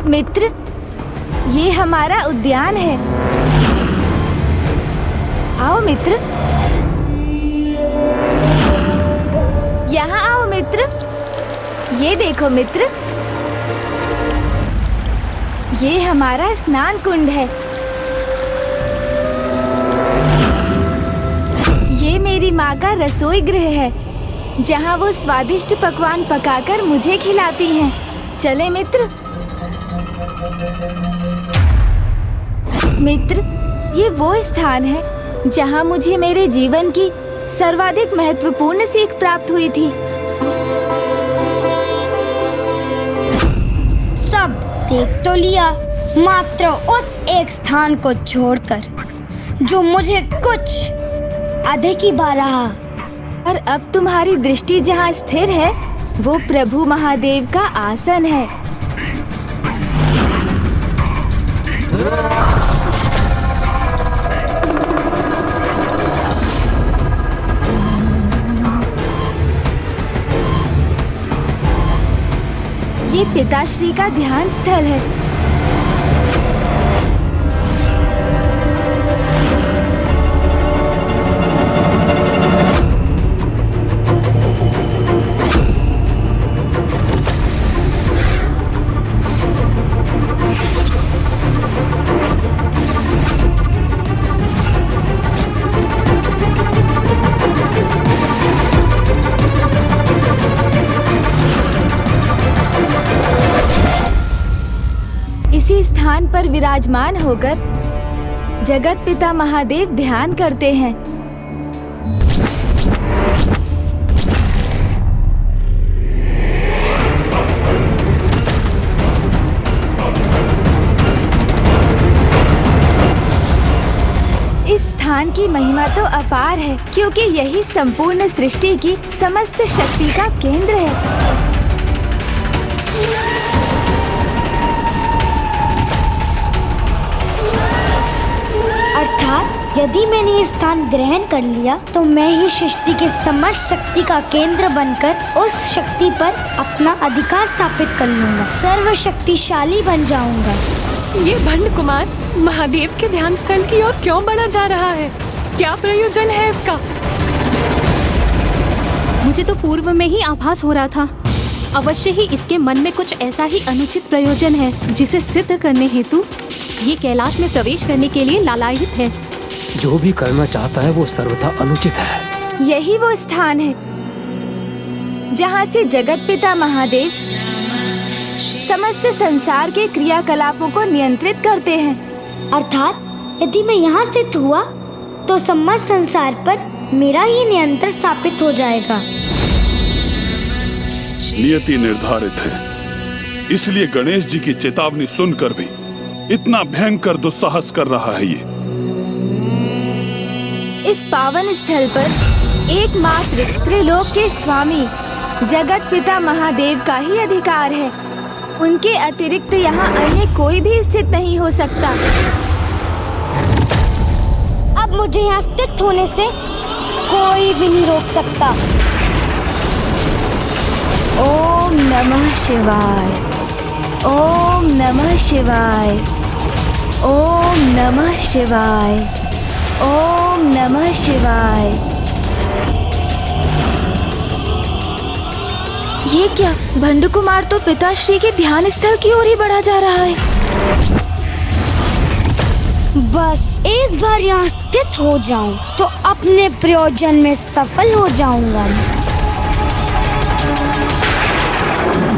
मित्र, ये हमारा उद्यान है। आओ मित्र, यहाँ आओ मित्र। ये देखो मित्र, ये हमारा स्नान कुंड है। ये मेरी माँ का रसोई गृह है, जहाँ वो स्वादिष्ट पकवान पकाकर मुझे खिलाती हैं। चले मित्र। मित्र, ये वो स्थान है जहाँ मुझे मेरे जीवन की सर्वाधिक महत्वपूर्ण सीख प्राप्त हुई थी। सब देख तो लिया, मात्र उस एक स्थान को छोड़कर जो मुझे कुछ अधिक ही भा रहा। और अब तुम्हारी दृष्टि जहाँ स्थिर है, वो प्रभु महादेव का आसन है। ये पिताश्री का ध्यान स्थल है। इसी स्थान पर विराजमान होकर जगत पिता महादेव ध्यान करते हैं। इस स्थान की महिमा तो अपार है, क्योंकि यही संपूर्ण सृष्टि की समस्त शक्ति का केंद्र है। अर्थात यदि मैंने ये स्थान ग्रहण कर लिया तो मैं ही सृष्टि के समस्त शक्ति का केंद्र बनकर उस शक्ति पर अपना अधिकार स्थापित कर लूंगा, सर्वशक्तिशाली बन जाऊंगा। ये भंड कुमार महादेव के ध्यान स्थल की ओर क्यों बढ़ा जा रहा है? क्या प्रयोजन है इसका? मुझे तो पूर्व में ही आभास हो रहा था। अवश्य ही इसके मन में कुछ ऐसा ही अनुचित प्रयोजन है, जिसे सिद्ध करने हेतु ये कैलाश में प्रवेश करने के लिए लालायित है। जो भी करना चाहता है वो सर्वथा अनुचित है। यही वो स्थान है जहाँ से जगत पिता महादेव समस्त संसार के क्रियाकलापों को नियंत्रित करते हैं। अर्थात यदि मैं यहाँ स्थित हुआ तो समस्त संसार पर मेरा ही नियंत्रण स्थापित हो जाएगा। नियति निर्धारित है, इसलिए गणेश जी की चेतावनी सुनकर भी इतना भयंकर दुस्साहस कर रहा है। ये इस पावन स्थल पर एकमात्र त्रिलोक के स्वामी जगत पिता महादेव का ही अधिकार है। उनके अतिरिक्त यहाँ अन्य कोई भी स्थित नहीं हो सकता। अब मुझे यहाँ स्थित होने से कोई भी नहीं रोक सकता। ओम नमः शिवाय, ओम नमः शिवाय, ओम नमः शिवाय, ओम नमः शिवाय। ये क्या? भंड कुमार तो पिताश्री के ध्यान स्थल की ओर ही बढ़ा जा रहा है। बस एक बार यहाँ स्थित हो जाऊं तो अपने प्रयोजन में सफल हो जाऊंगा।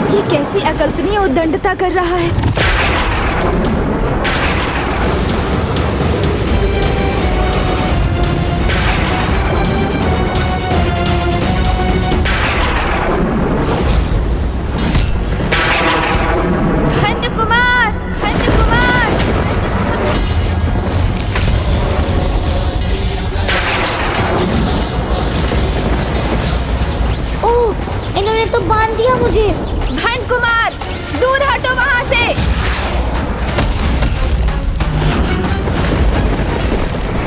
ये कैसी अकल्पनीय उद्दंडता कर रहा है। भंड कुमार, भंड कुमार। ओह, इन्होंने तो बांध दिया मुझे। भंड कुमार, दूर हटो वहाँ से।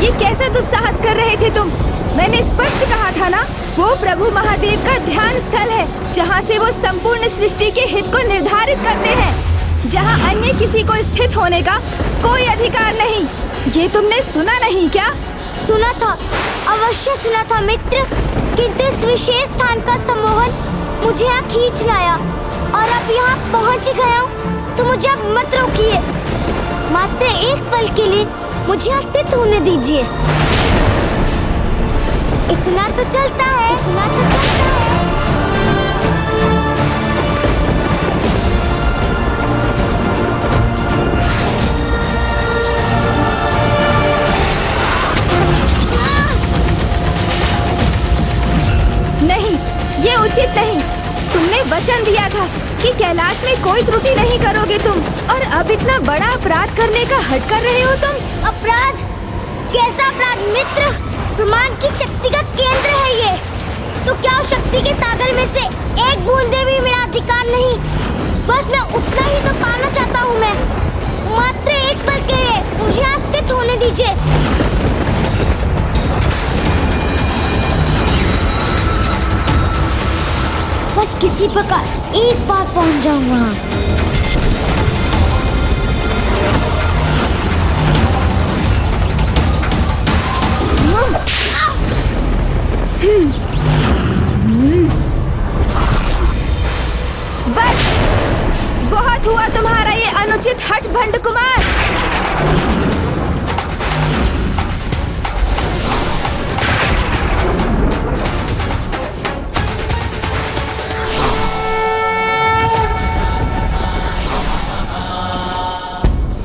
ये कैसे दुस्साहस कर रहे थे तुम? मैंने स्पष्ट कहा था ना, वो प्रभु महादेव का ध्यान स्थल है, जहाँ से वो संपूर्ण सृष्टि के हित को निर्धारित करते हैं। जहाँ अन्य किसी को स्थित होने का कोई अधिकार नहीं। ये तुमने सुना नहीं क्या? सुना था, अवश्य सुना था मित्र, किंतु इस विशेष स्थान का सम्मोहन मुझे यहाँ खींच लाया और अब यहाँ पहुँच गया हूँ, तो मुझे अब मत रोकिए। मात्र एक पल के लिए मुझे यहाँ स्थित होने दीजिए। इतना तो चलता है, इतना तो चलता है। नहीं, ये उचित नहीं। तुमने वचन दिया था कि कैलाश में कोई त्रुटि नहीं करोगे तुम, और अब इतना बड़ा अपराध करने का हट कर रहे हो तुम। अपराध? कैसा अपराध मित्र? ब्रह्मांड की शक्ति का केंद्र है ये। तो क्या शक्ति के सागर में से एक बूंदे भी मेरा अधिकार नहीं? बस मैं उतना ही तो पाना चाहता हूँ मैं। मात्र एक पल के लिए मुझे यहाँ स्थित होने दीजिए। बस किसी प्रकार एक बार पहुँच जाऊँ वहाँ। बस बहुत हुआ तुम्हारा ये अनुचित हठ भंड कुमार।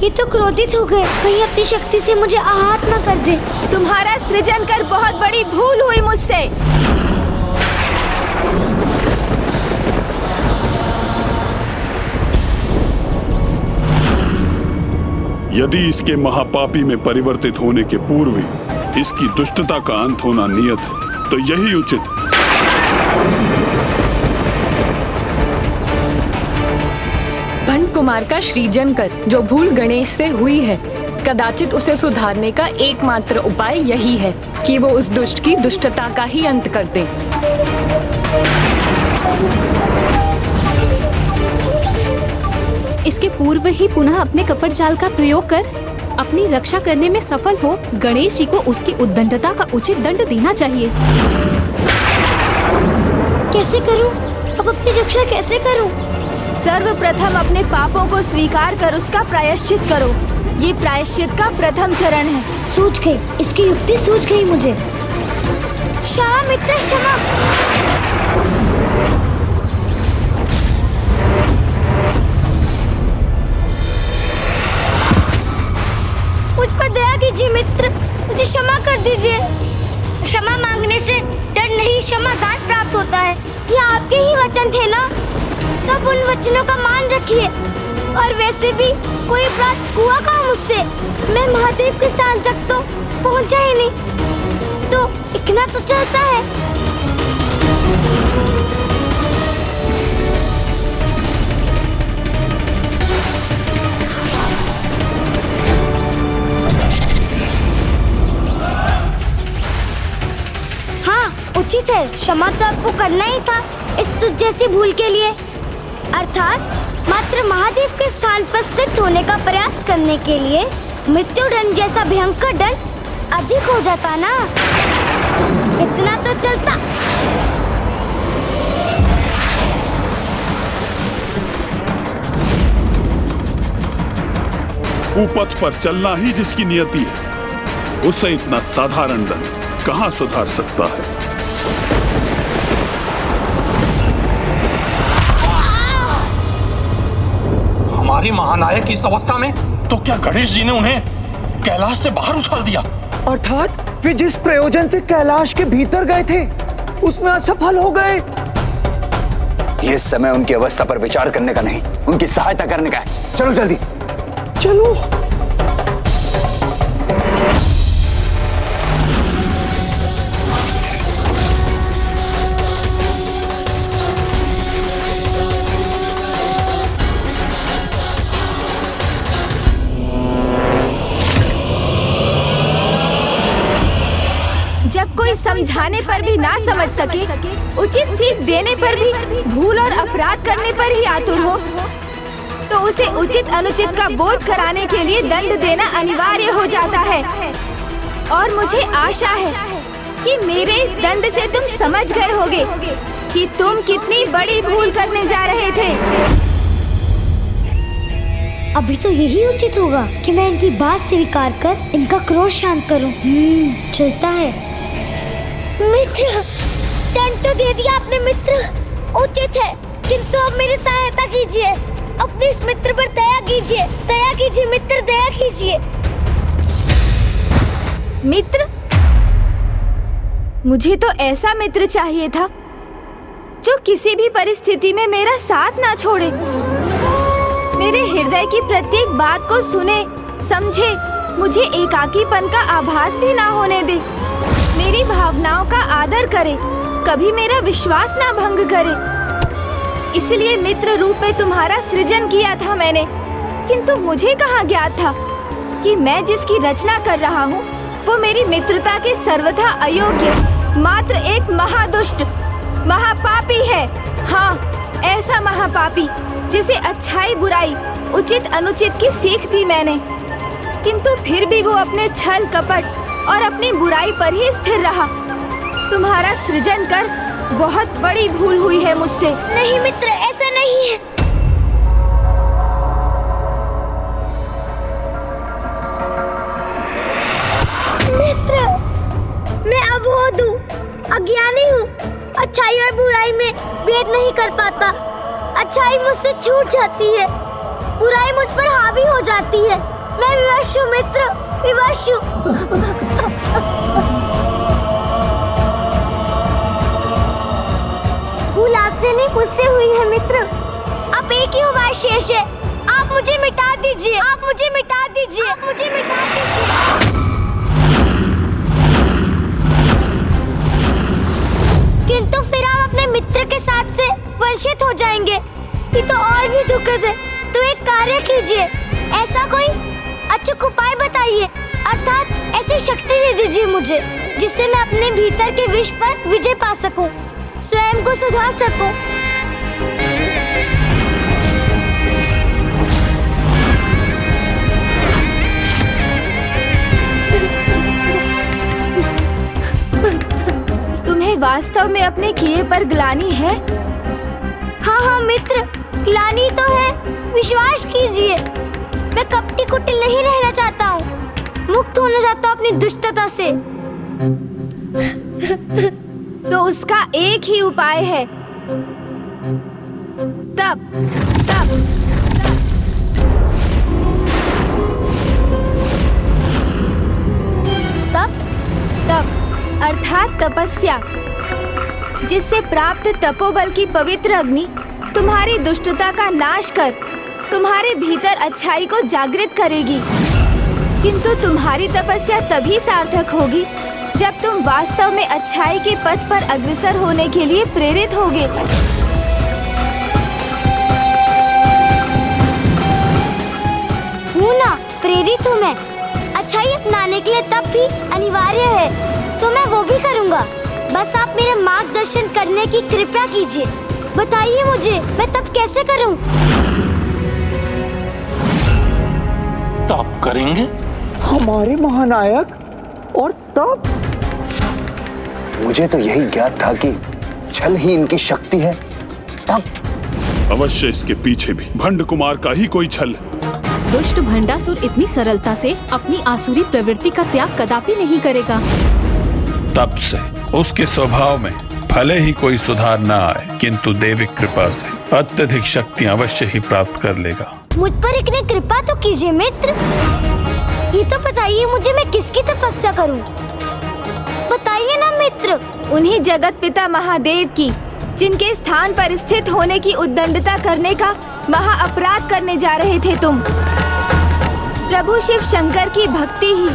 ये तो क्रोधित हो गए, कहीं अपनी शक्ति से मुझे आहत न कर दे। तुम्हारा सृजन कर बहुत बड़ी भूल हुई मुझसे। यदि इसके महापापी में परिवर्तित होने के पूर्व ही इसकी दुष्टता का अंत होना नियत है, तो यही उचित है। भंड कुमार का सृजन कर जो भूल गणेश से हुई है, कदाचित उसे सुधारने का एकमात्र उपाय यही है कि वो उस दुष्ट की दुष्टता का ही अंत कर दे। इसके पूर्व ही पुनः अपने कपट जाल का प्रयोग कर अपनी रक्षा करने में सफल हो गणेश जी को उसकी उद्दंडता का उचित दंड देना चाहिए। कैसे करूं? अब अपनी रक्षा कैसे करूं? सर्वप्रथम अपने पापों को स्वीकार कर उसका प्रायश्चित करो। ये प्रायश्चित का प्रथम चरण है। सूझ गई, इसकी युक्ति सूझ गई मुझे। क्षमा मित्र, क्षमा। मुझ पर दया कीजिए मित्र, मुझे क्षमा कर दीजिए। क्षमा मांगने से डर नहीं, क्षमादान प्राप्त होता है। ये आपके ही वचन थे ना, तब उन वचनों का मान रखिए। और वैसे भी कोई अपराध हुआ कहाँ मुझसे? मैं महादेव के स्थान तक तो पहुंचा ही नहीं, तो इतना तो चलता है। हाँ, उचित है। क्षमा तो आपको करना ही था इस तुझ जैसी भूल के लिए। अर्थात मात्र महादेव के स्थान पर स्थित होने का प्रयास करने के लिए मृत्युदंड जैसा भयंकर दंड अधिक हो जाता ना, इतना तो चलता। कुपथ पर चलना ही जिसकी नियति है, उसे इतना साधारण दंड कहाँ सुधार सकता है। हमारी महानायक की इस अवस्था में, तो क्या गणेश जी ने उन्हें कैलाश से बाहर उछाल दिया? अर्थात वे जिस प्रयोजन से कैलाश के भीतर गए थे उसमें असफल हो गए। ये समय उनकी अवस्था पर विचार करने का नहीं, उनकी सहायता करने का है। चलो जल्दी चलो। जब कोई समझाने पर भी ना समझ सके, उचित सीख देने पर भी भूल और अपराध करने पर ही आतुर हो, तो उसे उचित अनुचित का बोध कराने के लिए दंड देना अनिवार्य हो जाता है। और मुझे आशा है कि मेरे इस दंड से तुम समझ गए होगे कि तुम कितनी बड़ी भूल करने जा रहे थे। अभी तो यही उचित होगा कि मैं इनकी बात स्वीकार कर इनका क्रोध शांत करूं। चलता है। मित्र, दंड तो दे दिया आपने मित्र, उचित है, किंतु अब मेरी सहायता कीजिए, अपने इस मित्र पर दया कीजिए मित्र, दया कीजिए। मित्र? मुझे तो ऐसा मित्र चाहिए था जो किसी भी परिस्थिति में मेरा साथ ना छोड़े, मेरे हृदय की प्रत्येक बात को सुने, समझे, मुझे एकाकीपन का आभास भी ना होने दे, मेरी भावनाओं का आदर करे, कभी मेरा विश्वास ना भंग करे। इसलिए मित्र रूप में तुम्हारा सृजन किया था मैंने, किंतु मुझे कहाँ ज्ञात था कि मैं जिसकी रचना कर रहा हूँ वो मेरी मित्रता के सर्वथा अयोग्य, मात्र एक महादुष्ट, महापापी है। हाँ, ऐसा महापापी जिसे अच्छाई बुराई, उचित अनुचित की सीख दी मैंने, किंतु फिर भी वो अपने छल कपट और अपनी बुराई पर ही स्थिर रहा। तुम्हारा सृजन कर बहुत बड़ी भूल हुई है मुझसे। नहीं मित्र, ऐसा नहीं है। मित्र, मैं अबोध हूँ, अज्ञानी हूँ, अच्छाई और बुराई में भेद नहीं कर पाता। अच्छाई मुझसे छूट जाती है, बुराई मुझ पर हावी हो जाती है। मैं विवश हूँ मित्र, विवश हूँ। भूल आपसे नहीं, मुझसे हुई है मित्र। अब एक ही उपाय शेष है, आप मुझे मिटा दीजिए, आप मुझे मिटा दीजिए, आप मुझे मिटा दीजिए। किंतु फिर आप अपने मित्र के साथ से वंचित हो जाएंगे, ये तो और भी दुखद है। तो एक कार्य कीजिए, ऐसा कोई अचूक उपाय बताइए, अर्थात ऐसी शक्ति दे दीजिए मुझे जिससे मैं अपने भीतर के विष पर विजय पा सकूं, स्वयं को सुधार सकूं। तुम्हें वास्तव में अपने किए पर ग्लानि है? हाँ मित्र, ग्लानि तो है, विश्वास कीजिए। मैं कपटी कुटिल नहीं रहना चाहता हूँ, मुक्त होना चाहता हूँ अपनी दुष्टता से। तो उसका एक ही उपाय है, तप। तप तप तप अर्थात तपस्या, जिससे प्राप्त तपोबल की पवित्र अग्नि तुम्हारी दुष्टता का नाश कर तुम्हारे भीतर अच्छाई को जागृत करेगी। किंतु तुम्हारी तपस्या तभी सार्थक होगी जब तुम वास्तव में अच्छाई के पथ पर अग्रसर होने के लिए प्रेरित होगे। हूँ ना, प्रेरित हूँ मैं। अच्छाई अपनाने के लिए तप भी अनिवार्य है, तो मैं वो भी करूँगा। बस आप मेरे मार्गदर्शन करने की कृपा कीजिए। बताइए मुझे, मैं तप कैसे करूँ? तप करेंगे? हमारे महानायक? और तप? मुझे तो यही ज्ञात था कि छल ही इनकी शक्ति है। तप अवश्य इसके पीछे भी भंड कुमार का ही कोई छल। दुष्ट भंडासुर इतनी सरलता से अपनी आसुरी प्रवृत्ति का त्याग कदापि नहीं करेगा। तप से उसके स्वभाव में भले ही कोई सुधार न आए, किंतु देविक कृपा से अत्यधिक शक्ति अवश्य ही प्राप्त कर लेगा। मुझ पर इतनी कृपा तो कीजिए मित्र। ये तो बताइए मुझे, मैं किसकी तपस्या करूं? बताइए ना मित्र। उन्हीं जगत पिता महादेव की, जिनके स्थान पर स्थित होने की उद्दंडता करने का महा अपराध करने जा रहे थे तुम। प्रभु शिव शंकर की भक्ति ही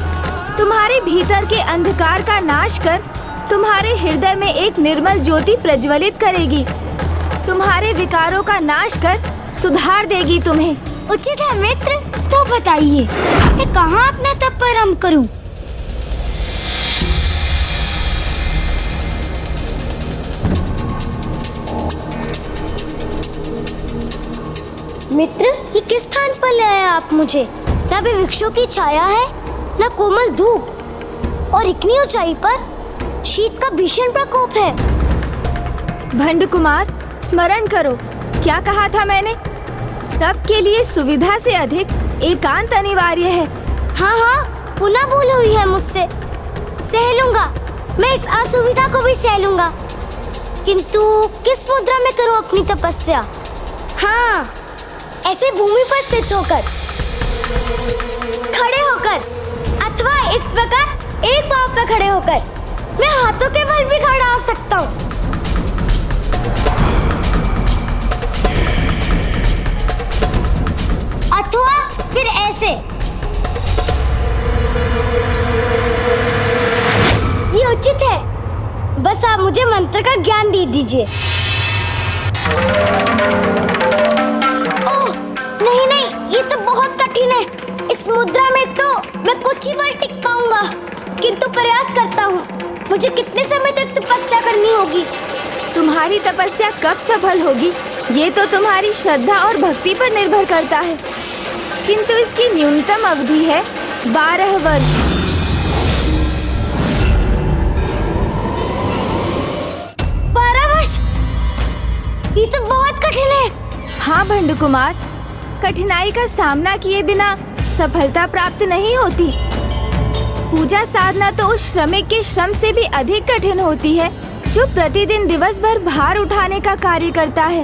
तुम्हारे भीतर के अंधकार का नाश कर तुम्हारे हृदय में एक निर्मल ज्योति प्रज्वलित करेगी, तुम्हारे विकारों का नाश कर सुधार देगी तुम्हें। उचित है मित्र। तो बताइए, मैं कहाँ अपना तप प्रारंभ करूं? मित्र, ये किस स्थान पर ले आए आप मुझे? यहाँ पे वृक्षों की छाया है, न कोमल धूप, और इतनी ऊंचाई पर शीत का भीषण प्रकोप है। भंड कुमार, स्मरण करो, क्या कहा था मैंने? तप के लिए सुविधा से अधिक एकांत अनिवार्य है। हाँ, पुनः भूल हुई है मुझसे। सह लूंगा, मैं इस असुविधा को भी सह लूंगा, किंतु किस मुद्रा में करूं अपनी तपस्या? हाँ, ऐसे भूमि पर स्थित होकर, खड़े होकर, अथवा इस प्रकार एक पांव पर खड़े होकर। मैं हाथों के बल भी खड़ा हो सकता हूँ। अथवा फिर ऐसे। ये उचित है, बस आप मुझे मंत्र का ज्ञान दे दीजिए। ओह, नहीं, ये तो बहुत कठिन है। इस मुद्रा में तो मैं कुछ ही पल टिक पाऊंगा, किंतु प्रयास करता हूँ। मुझे कितने समय तक तपस्या करनी होगी? तुम्हारी तपस्या कब सफल होगी, ये तो तुम्हारी श्रद्धा और भक्ति पर निर्भर करता है, किंतु इसकी न्यूनतम अवधि है 12 वर्ष। 12 वर्ष? ये तो बहुत कठिन है। हाँ भंड कुमार, कठिनाई का सामना किए बिना सफलता प्राप्त नहीं होती। पूजा साधना तो उस श्रमिक के श्रम से भी अधिक कठिन होती है जो प्रतिदिन दिवस भर भार उठाने का कार्य करता है।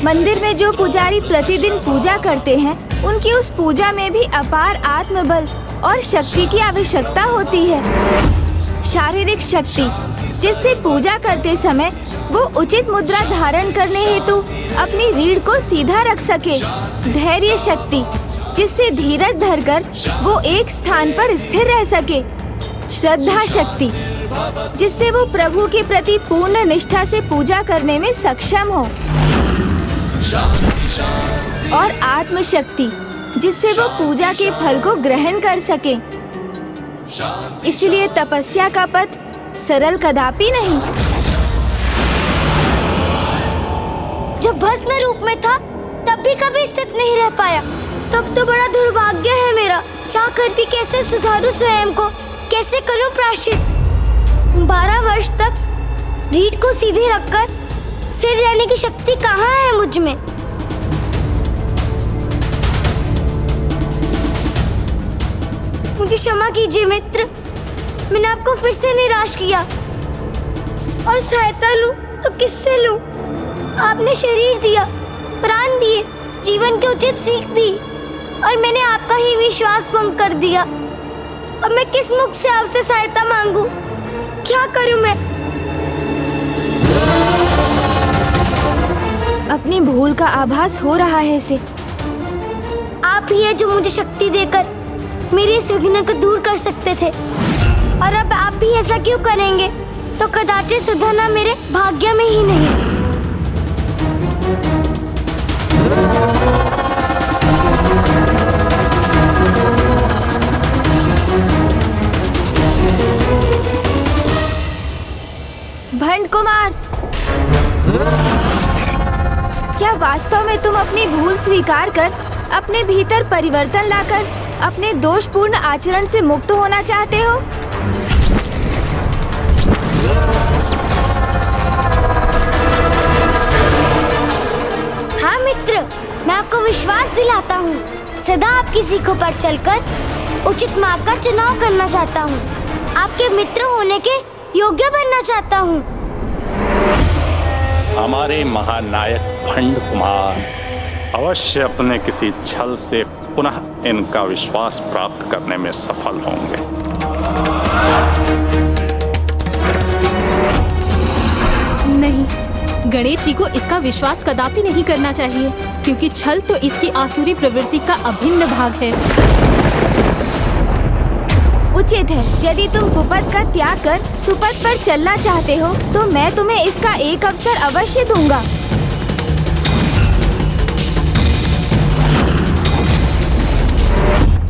मंदिर में जो पुजारी प्रतिदिन पूजा करते हैं, उनकी उस पूजा में भी अपार आत्मबल और शक्ति की आवश्यकता होती है। शारीरिक शक्ति, जिससे पूजा करते समय वो उचित मुद्रा धारण करने हेतु अपनी रीढ़ को सीधा रख सके। धैर्य शक्ति, जिससे धीरज धरकर वो एक स्थान पर स्थिर रह सके। श्रद्धा शक्ति, जिससे वो प्रभु के प्रति पूर्ण निष्ठा से पूजा करने में सक्षम हो। और आत्म शक्ति, जिससे वो पूजा के फल को ग्रहण कर सके। इसलिए तपस्या का पथ सरल कदापि नहीं। जब भस्म रूप में था तब भी कभी स्थित नहीं रह पाया। तब तो बड़ा दुर्भाग्य है मेरा। चाहकर भी कैसे सुधारूं स्वयं को, कैसे करूं प्रायश्चित? 12 वर्ष तक रीढ़ को सीधे रखकर सिर रहने की शक्ति कहाँ है मुझ में? मुझे क्षमा कीजिए मित्र, मैंने आपको फिर से निराश किया। और सहायता लूं तो किससे लूं? आपने शरीर दिया, प्राण दिए, जीवन की उचित सीख दी, और मैंने आपका ही विश्वास भंग कर दिया। अब मैं किस मुख से आपसे सहायता मांगूं? क्या करूं मैं? अपनी भूल का आभास हो रहा है इसे। आप ही है जो मुझे शक्ति देकर मेरे इस विघ्न को दूर कर सकते थे, और अब आप भी ऐसा क्यों करेंगे? तो कदाचित सुधरना मेरे भाग्य में ही नहीं। भंड कुमार, क्या वास्तव में तुम अपनी भूल स्वीकार कर अपने भीतर परिवर्तन लाकर अपने दोषपूर्ण आचरण से मुक्त होना चाहते हो? हाँ मित्र, मैं आपको विश्वास दिलाता हूँ, सदा आपकी सीखों पर चलकर उचित मार्ग का चुनाव करना चाहता हूँ। आपके मित्र होने के योग्य बनना चाहता हूँ। हमारे महानायक भंड कुमार अवश्य अपने किसी छल से पुनः इनका विश्वास प्राप्त करने में सफल होंगे। नहीं, गणेश जी को इसका विश्वास कदापि नहीं करना चाहिए, क्योंकि छल तो इसकी आसुरी प्रवृत्ति का अभिन्न भाग है। उचित है, यदि तुम कुपथ का त्याग कर सुपथ पर चलना चाहते हो तो मैं तुम्हें इसका एक अवसर अवश्य दूंगा।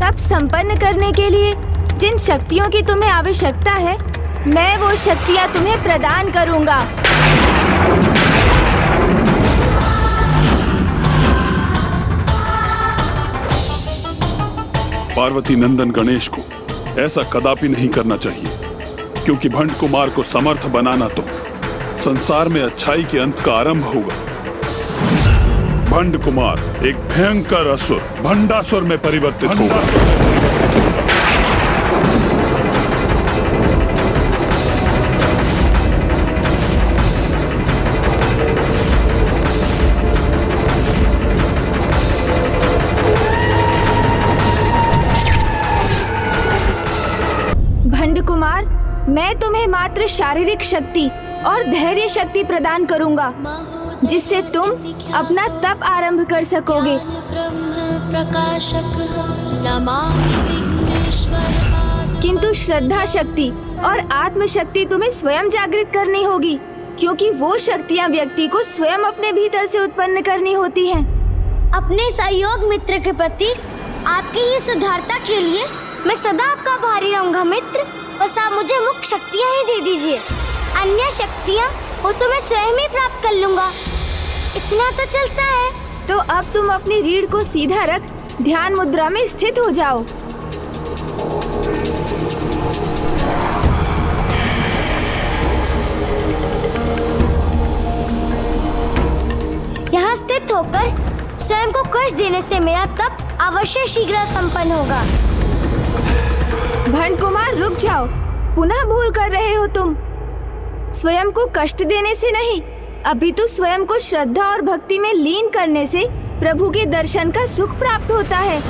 तप संपन्न करने के लिए जिन शक्तियों की तुम्हें आवश्यकता है, मैं वो शक्तियाँ तुम्हें प्रदान करूंगा। पार्वती नंदन गणेश को ऐसा कदापि नहीं करना चाहिए, क्योंकि भंड कुमार को समर्थ बनाना तो संसार में अच्छाई के अंत का आरंभ होगा। भंड कुमार एक भयंकर असुर भंडासुर में परिवर्तित होगा। भंड कुमार, मैं तुम्हें मात्र शारीरिक शक्ति और धैर्य शक्ति प्रदान करूंगा, जिससे तुम अपना तप आरंभ कर सकोगे। किंतु श्रद्धा शक्ति और आत्म शक्ति तुम्हें स्वयं जागृत करनी होगी, क्योंकि वो शक्तियाँ व्यक्ति को स्वयं अपने भीतर से उत्पन्न करनी होती हैं। अपने सहयोग मित्र के प्रति आपकी ही सुधारता के लिए मैं सदा आपका आभारी रहूंगा मित्र। बस आप मुझे मुख्य शक्तियाँ ही दे दीजिए, अन्य शक्तियाँ वो तो मैं स्वयं ही प्राप्त कर लूंगा। इतना तो चलता है। तो अब तुम अपनी रीढ़ को सीधा रख ध्यान मुद्रा में स्थित हो जाओ। यहाँ स्थित होकर स्वयं को कष्ट देने से मेरा तप अवश्य शीघ्र संपन्न होगा। भंड कुमार, रुक जाओ, पुनः भूल कर रहे हो तुम। स्वयं को कष्ट देने से नहीं, अभी तो स्वयं को श्रद्धा और भक्ति में लीन करने से प्रभु के दर्शन का सुख प्राप्त होता है।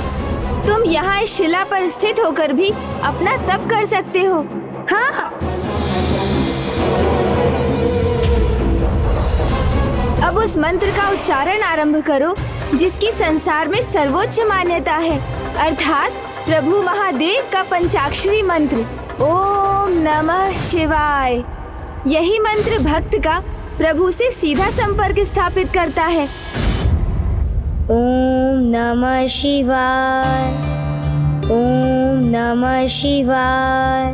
तुम यहाँ इस शिला पर स्थित होकर भी अपना तप कर सकते हो। हाँ। अब उस मंत्र का उच्चारण आरंभ करो जिसकी संसार में सर्वोच्च मान्यता है, अर्थात प्रभु महादेव का पंचाक्षरी मंत्र ओम नमः शिवाय। यही मंत्र भक्त का प्रभु से सीधा संपर्क स्थापित करता है। ओम नमः शिवाय, ओम नमः शिवाय,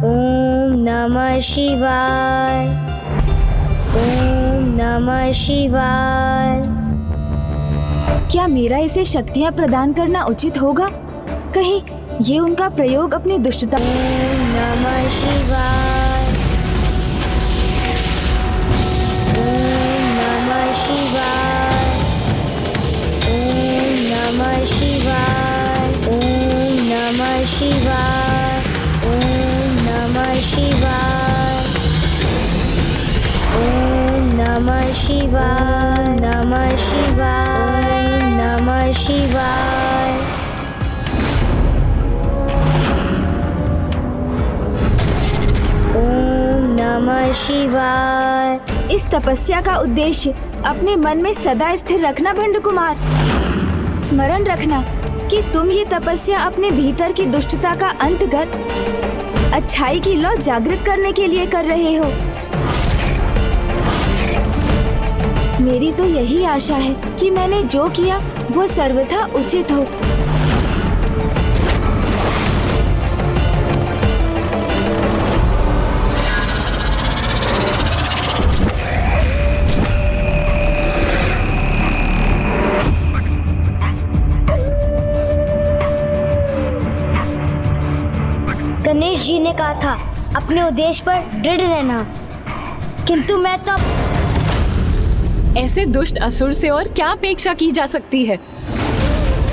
ओम नमः शिवाय, ओम नमः शिवाय। क्या मेरा इसे शक्तियाँ प्रदान करना उचित होगा? कहीं ये उनका प्रयोग अपनी दुष्टता। ओम नमः शिवाय, ओम नमः शिवाय, ओम नमः शिवाय, ओम नमः शिवाय, ओम नमः शिवाय, ओम नमः शिवाय, नमः शिवाय, नमः शिवाय। ओम नमः शिवाय। इस तपस्या का उद्देश्य अपने मन में सदा स्थिर रखना भंड कुमार। स्मरण रखना कि तुम ये तपस्या अपने भीतर की दुष्टता का अंत कर अच्छाई की लौ जागृत करने के लिए कर रहे हो। मेरी तो यही आशा है कि मैंने जो किया वो सर्वथा उचित हो। गणेश जी ने कहा था अपने उद्देश्य पर दृढ़ रहना, किंतु मैं तो ऐसे दुष्ट असुर से और क्या अपेक्षा की जा सकती है?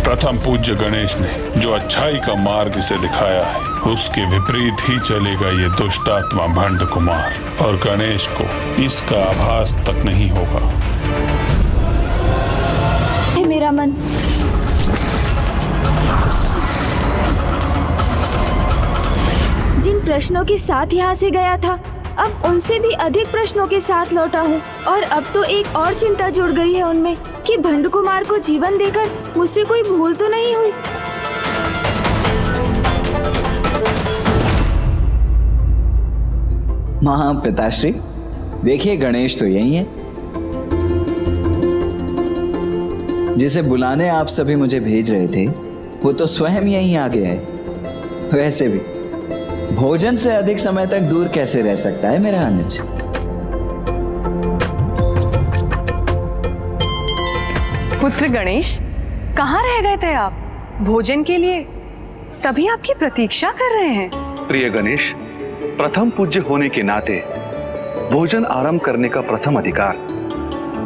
प्रथम पूज्य गणेश ने जो अच्छाई का मार्ग इसे दिखाया है, उसके विपरीत ही चलेगा ये दुष्ट आत्मा भंड कुमार, और गणेश को इसका आभास तक नहीं होगा। हे मेरा मन, जिन प्रश्नों के साथ यहाँ से गया था, अब उनसे भी अधिक प्रश्नों के साथ लौटा हूँ, और अब तो एक और चिंता जुड़ गई है उनमें कि भंड कुमार को जीवन देकर मुझसे कोई भूल तो नहीं हुई। महापिताश्री, देखिए गणेश तो यही है जिसे बुलाने आप सभी मुझे भेज रहे थे, वो तो स्वयं यहीं आ गया है। वैसे भी भोजन से अधिक समय तक दूर कैसे रह सकता है मेरा अनुज? पुत्र गणेश, कहाँ रह गए थे आप? भोजन के लिए सभी आपकी प्रतीक्षा कर रहे हैं। प्रिय गणेश, प्रथम पूज्य होने के नाते भोजन आरंभ करने का प्रथम अधिकार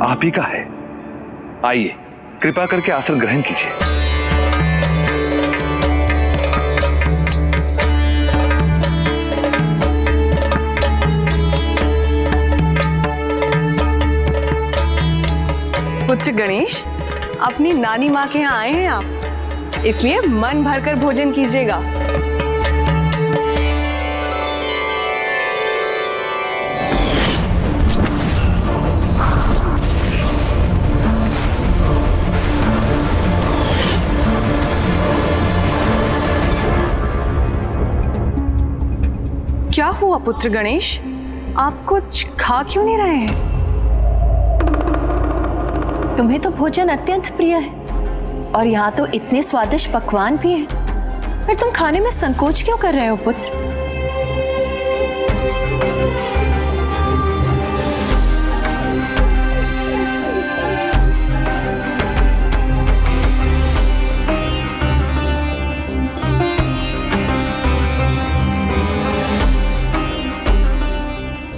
आप ही का है। आइए, कृपा करके आसन ग्रहण कीजिए। पुत्र गणेश, अपनी नानी माँ के यहाँ आए हैं आप, इसलिए मन भरकर भोजन कीजिएगा। क्या हुआ पुत्र गणेश, आप कुछ खा क्यों नहीं रहे हैं? तुम्हें तो भोजन अत्यंत प्रिय है और यहाँ तो इतने स्वादिष्ट पकवान भी हैं, फिर तुम खाने में संकोच क्यों कर रहे हो पुत्र?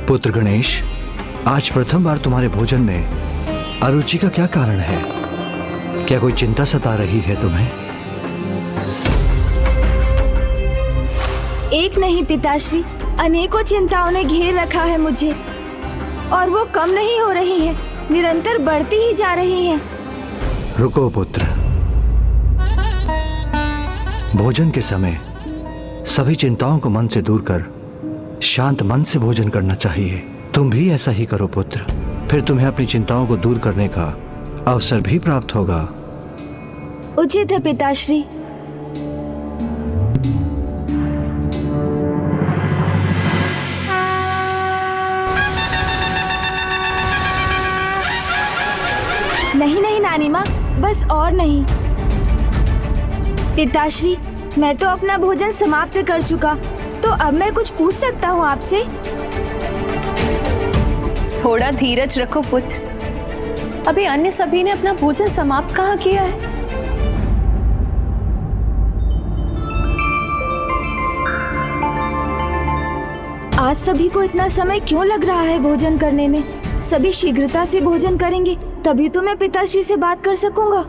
पुत्र गणेश, आज प्रथम बार तुम्हारे भोजन में अरुचि का क्या कारण है? क्या कोई चिंता सता रही है तुम्हें? एक नहीं पिताश्री, अनेकों चिंताओं ने घेर रखा है मुझे और वो कम नहीं हो रही है, निरंतर बढ़ती ही जा रही है। रुको पुत्र, भोजन के समय सभी चिंताओं को मन से दूर कर शांत मन से भोजन करना चाहिए। तुम भी ऐसा ही करो पुत्र, फिर तुम्हें अपनी चिंताओं को दूर करने का अवसर भी प्राप्त होगा। उचित है पिताश्री। नहीं नहीं नानी माँ, बस और नहीं। पिताश्री, मैं तो अपना भोजन समाप्त कर चुका, तो अब मैं कुछ पूछ सकता हूँ आपसे? थोड़ा धीरज रखो पुत्र, अभी अन्य सभी ने अपना भोजन समाप्त कहाँ किया है? आज सभी को इतना समय क्यों लग रहा है भोजन करने में? सभी शीघ्रता से भोजन करेंगे तभी तो मैं पिताश्री से बात कर सकूंगा।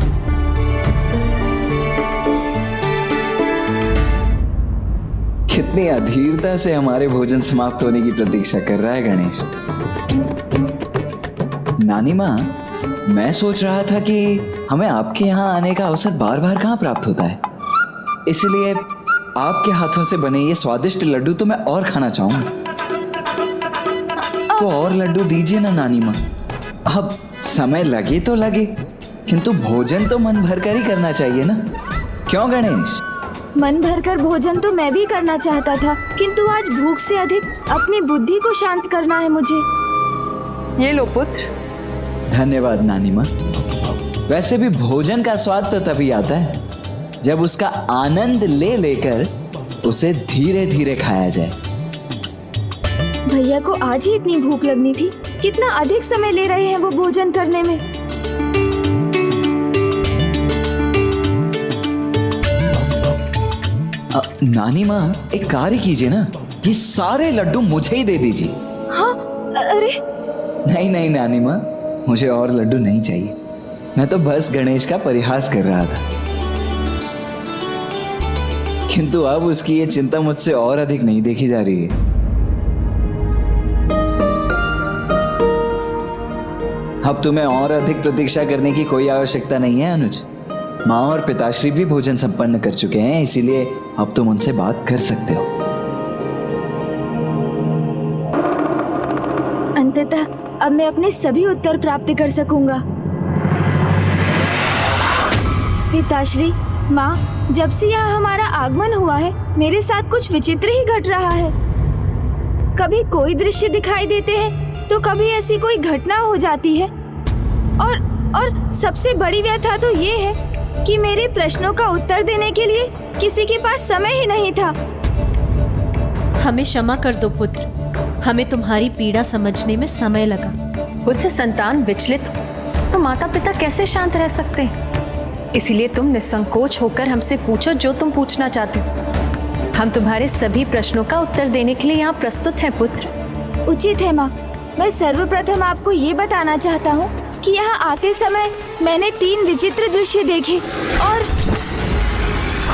कितनी अधीरता से हमारे भोजन समाप्त होने की प्रतीक्षा कर रहा है गणेश। नानी माँ, मैं सोच रहा था कि हमें आपके यहाँ आने का अवसर बार बार कहाँ प्राप्त होता है, इसलिए आपके हाथों से बने ये स्वादिष्ट लड्डू तो मैं और खाना चाहूंगा। तो और लड्डू दीजिए ना नानी माँ। अब समय लगे तो लगे, किंतु भोजन तो मन भरकर ही करना चाहिए ना, क्यों गणेश? मन भरकर भोजन तो मैं भी करना चाहता था, किंतु आज भूख से अधिक अपनी बुद्धि को शांत करना है मुझे। ये लो पुत्र। धन्यवाद नानी माँ। वैसे भी भोजन का स्वाद तो तभी आता है जब उसका आनंद ले लेकर उसे धीरे धीरे खाया जाए। भैया को आज ही इतनी भूख लगनी थी, कितना अधिक समय ले रहे हैं वो भोजन करने में। नानी माँ, एक कार्य कीजिए ना, ये सारे लड्डू मुझे ही दे दीजिए। हाँ, अरे नहीं नहीं नानी माँ, मुझे और लड्डू नहीं चाहिए। मैं तो बस गणेश का परिहास कर रहा था, किंतु अब उसकी ये चिंता मुझसे और अधिक नहीं देखी जा रही है। अब तुम्हें और अधिक प्रतीक्षा करने की कोई आवश्यकता नहीं है अनुज। माँ और पिताश्री भी भोजन संपन्न कर चुके हैं, इसीलिए अब तुम उनसे बात कर सकते हो। अंततः अब मैं अपने सभी उत्तर प्राप्त कर सकूंगा। पिताश्री, माँ, जब से यहाँ हमारा आगमन हुआ है मेरे साथ कुछ विचित्र ही घट रहा है। कभी कोई दृश्य दिखाई देते हैं तो कभी ऐसी कोई घटना हो जाती है, और सबसे बड़ी व्यथा तो ये है कि मेरे प्रश्नों का उत्तर देने के लिए किसी के पास समय ही नहीं था। हमें क्षमा कर दो पुत्र, हमें तुम्हारी पीड़ा समझने में समय लगा। पुत्र संतान विचलित हो तो माता पिता कैसे शांत रह सकते हैं? इसलिए तुम निसंकोच होकर हमसे पूछो जो तुम पूछना चाहते हो। हम तुम्हारे सभी प्रश्नों का उत्तर देने के लिए यहाँ प्रस्तुत हैं पुत्र। उचित है माँ। मैं सर्वप्रथम आपको ये बताना चाहता हूँ कि यहाँ आते समय मैंने 3 विचित्र दृश्य देखे और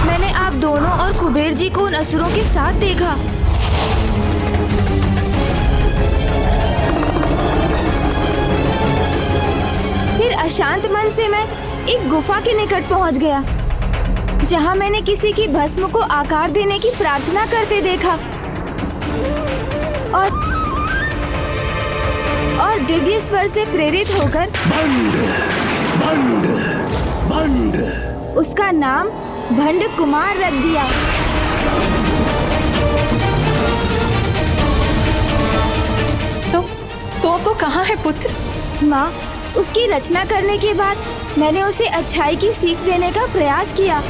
मैंने आप दोनों और कुबेर जी को उन असुरों के साथ देखा। फिर अशांत मन से मैं एक गुफा के निकट पहुँच गया, जहाँ मैंने किसी की भस्म को आकार देने की प्रार्थना करते देखा और दिव्य स्वर से प्रेरित होकर उसका नाम भंड कुमार रख दिया। तो अब वो कहाँ है पुत्र? माँ, उसकी रचना करने के बाद मैंने उसे अच्छाई की सीख देने का प्रयास किया,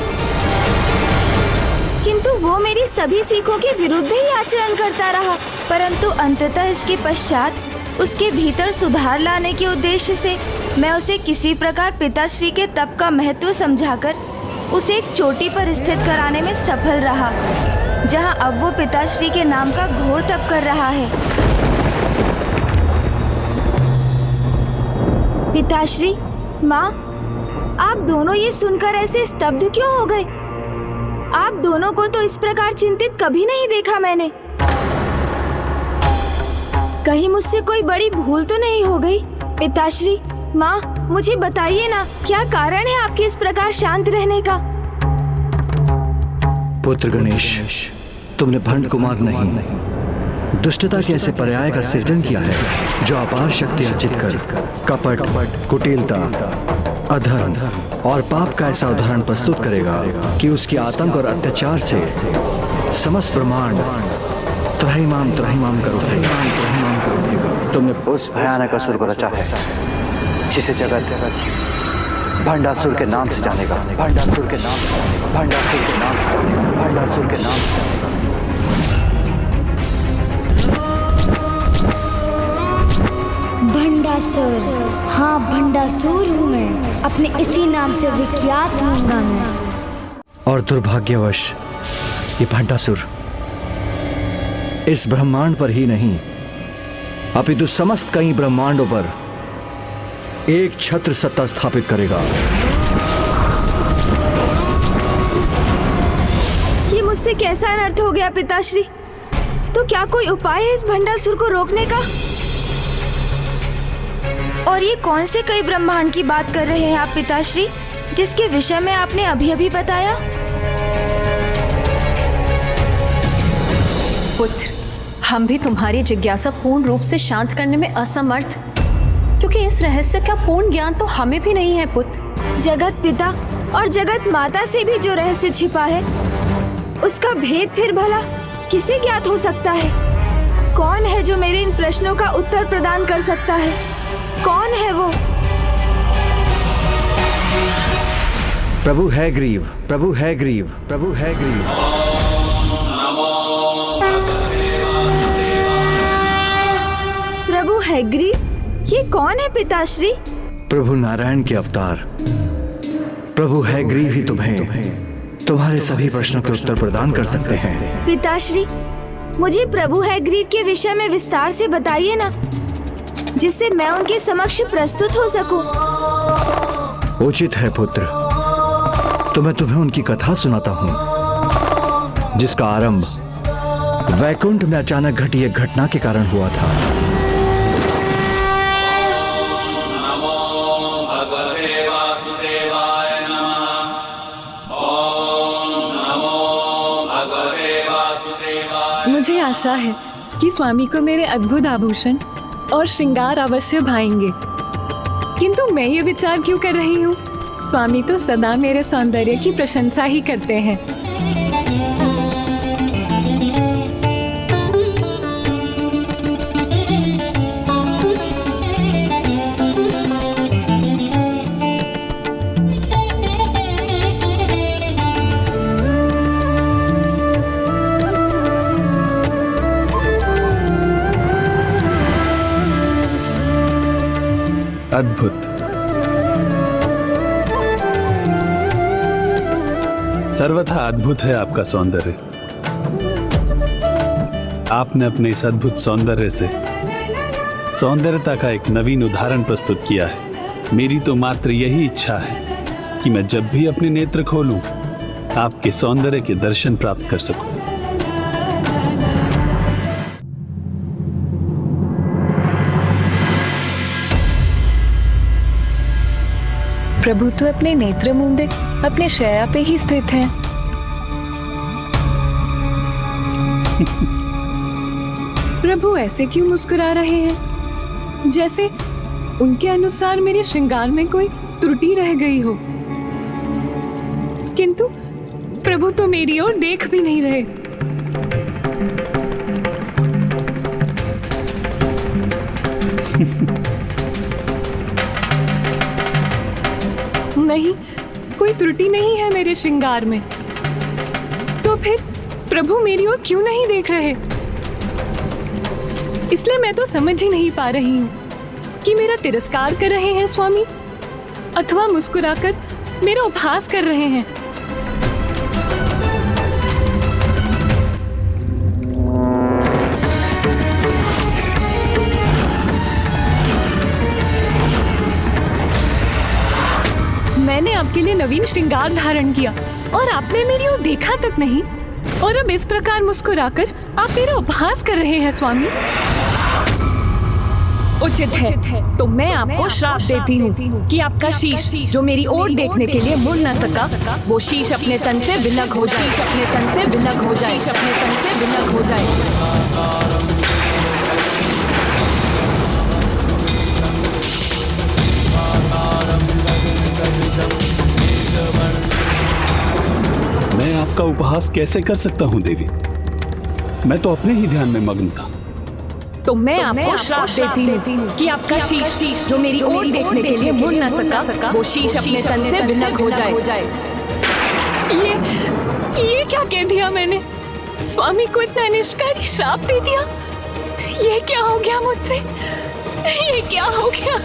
किंतु वो मेरी सभी सीखों के विरुद्ध ही आचरण करता रहा। परंतु अंततः इसके पश्चात उसके भीतर सुधार लाने के उद्देश्य से मैं उसे किसी प्रकार पिताश्री के तप का महत्व समझाकर उसे एक चोटी पर स्थित कराने में सफल रहा, जहां अब वो पिताश्री के नाम का घोर तप कर रहा है। पिताश्री, माँ, आप दोनों ये सुनकर ऐसे स्तब्ध क्यों हो गए? आप दोनों को तो इस प्रकार चिंतित कभी नहीं देखा मैंने। कहीं मुझसे कोई बड़ी भूल तो नहीं हो गई? पिताश्री, माँ, मुझे बताइए ना, क्या कारण है आपके इस प्रकार शांत रहने का? पुत्र गणेश, तुमने भंड कुमार नहीं, दुष्टता के ऐसे पर्याय का सृजन किया है जो अपार शक्ति अर्जित कर कपट, कुटिलता, अधर्म और पाप का ऐसा उदाहरण प्रस्तुत करेगा कि उसके आतंक और अत्याचार से समस्त ब्रह्मांड त्राहिमाम कर उठेगा। तुमने उस भयानक असुर को रचा है जिसे जगत भंडासुर के नाम से जानेगा, भंडासुर के नाम से जानेगा, भंडासुर के नाम से जानेगा, भंडासुर के नाम से जानेगा। भंडासुर, हाँ भंडासुर हूँ मैं, अपने इसी नाम से विख्यात होऊंगा मैं। और दुर्भाग्यवश ये भंडासुर इस ब्रह्मांड पर ही नहीं अपितु समस्त कई ब्रह्मांडों पर एक छत्र सत्ता स्थापित करेगा। ये मुझसे कैसा अनर्थ हो गया पिताश्री? तो क्या कोई उपाय है इस भंडासुर को रोकने का? और ये कौन से कई ब्रह्मांड की बात कर रहे हैं आप पिताश्री, जिसके विषय में आपने अभी बताया? पुत्र, हम भी तुम्हारी जिज्ञासा पूर्ण रूप से शांत करने में असमर्थ, क्योंकि इस रहस्य का पूर्ण ज्ञान तो हमें भी नहीं है पुत्र। जगत पिता और जगत माता से भी जो रहस्य छिपा है, उसका भेद फिर भला किसे ज्ञात हो सकता है? कौन है जो मेरे इन प्रश्नों का उत्तर प्रदान कर सकता है? कौन है वो? प्रभु है ग्रीव, प्रभु है ग्रीव, प्रभु है ग्रीव। प्रभु हैग्रीव, ये कौन है पिताश्री? प्रभु नारायण के अवतार प्रभु हैग्रीव ही तुम्हें तुम्हारे सभी प्रश्नों के उत्तर प्रदान कर सकते हैं। पिताश्री, मुझे प्रभु हैग्रीव के विषय में विस्तार से बताइए ना, जिससे मैं उनके समक्ष प्रस्तुत हो सकूं। उचित है पुत्र, तो मैं तुम्हें उनकी कथा सुनाता हूँ, जिसका आरंभ वैकुंठ में अचानक घटी एक घटना के कारण हुआ था। मुझे आशा है कि स्वामी को मेरे अद्भुत आभूषण और श्रृंगार अवश्य भाएंगे, किंतु मैं ये विचार क्यों कर रही हूँ? स्वामी तो सदा मेरे सौंदर्य की प्रशंसा ही करते हैं। अद्भुत। सर्वथा अद्भुत है आपका सौंदर्य। आपने अपने इस अद्भुत सौंदर्य से सौंदर्यता का एक नवीन उदाहरण प्रस्तुत किया है। मेरी तो मात्र यही इच्छा है कि मैं जब भी अपने नेत्र खोलूं, आपके सौंदर्य के दर्शन प्राप्त कर सकूं। प्रभु तो अपने नेत्र मूंदे अपने शैया पे ही स्थित हैं। प्रभु ऐसे क्यों मुस्कुरा रहे हैं, जैसे उनके अनुसार मेरे श्रृंगार में कोई त्रुटि रह गई हो। किंतु प्रभु तो मेरी ओर देख भी नहीं रहे। नहीं, कोई त्रुटि नहीं है मेरे श्रृंगार में। तो फिर प्रभु मेरी ओर क्यों नहीं देख रहे? इसलिए मैं तो समझ ही नहीं पा रही हूँ कि मेरा तिरस्कार कर रहे हैं स्वामी, अथवा मुस्कुराकर मेरा उपहास कर रहे हैं। मैंने आपके लिए नवीन श्रृंगार धारण किया और आपने मेरी ओर देखा तक नहीं, और अब इस प्रकार मुस्कुराकर आप मेरा उपहास कर रहे हैं स्वामी। उचित है तो मैं आपको श्राप देती हूँ कि आपका शीश जो मेरी ओर देखने के लिए मुड़ न सका, वो शीश अपने तन से विलग हो जाए, अपने तन से विलग हो जाए, अपने तन से विलग हो जाए। मैं आपका उपहास कैसे कर सकता हूँ देवी? मैं तो अपने ही ध्यान में मग्न था। तो मैं आपको श्राप देती हूँ कि आपका शीश जो मेरी ओर देखने के लिए मुड़ न सका, वो शीश अपने तन से विलग हो जाए। ये क्या कह दिया मैंने? स्वामी को इतना निष्कारी श्राप दे दिया। ये क्या हो गया मुझसे? ये क्या हो गया?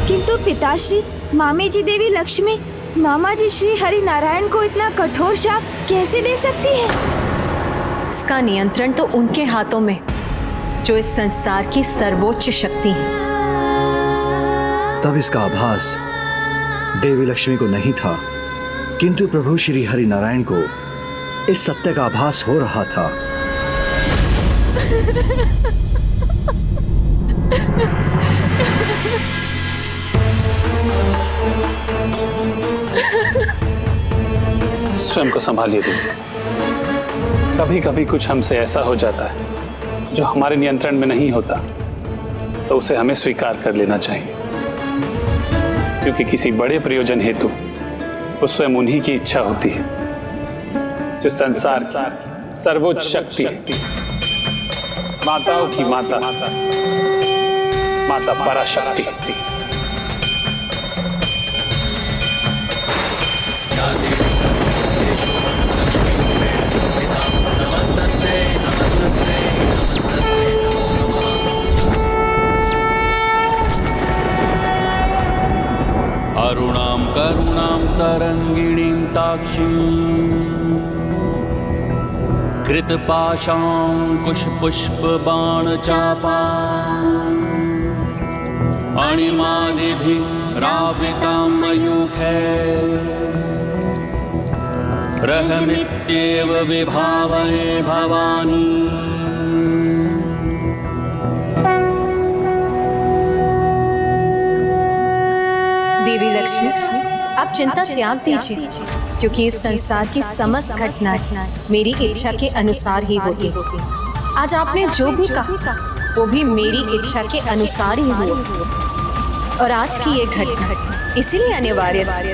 किंतु पिताश्री, मामी जी देवी लक्ष्मी, मामा जी श्री हरि नारायण को इतना कठोर शाप कैसे दे सकती है? इसका नियंत्रण तो उनके हाथों में, जो इस संसार की सर्वोच्च शक्ति है। तब इसका आभास देवी लक्ष्मी को नहीं था, किंतु प्रभु श्री हरि नारायण को इस सत्य का आभास हो रहा था। स्वयं को संभालिए देवी। कभी कभी कुछ हमसे ऐसा हो जाता है जो हमारे नियंत्रण में नहीं होता, तो उसे हमें स्वीकार कर लेना चाहिए, क्योंकि किसी बड़े प्रयोजन हेतु वो स्वयं उन्हीं की इच्छा होती है, जो संसार की सर्वोच्च शक्ति है, माताओं की माता, माता पराशक्ति। अरुणां करुणां तरंगिणीं ताक्षीं कृतपाशाङ्कुशपुष्पबाणचापाम् अणिमादिभिरावृतां मयूखैः रहमित्येव विभावये भवानी। देवी लक्ष्मी, आप चिंता त्याग दीजिए, क्योंकि इस संसार की समस्त घटनाएं मेरी इच्छा के अनुसार ही होगी। आज आपने जो भी कहा वो भी मेरी इच्छा के अनुसार ही हुआ, और आज की ये घटना इसीलिए अनिवार्य थी,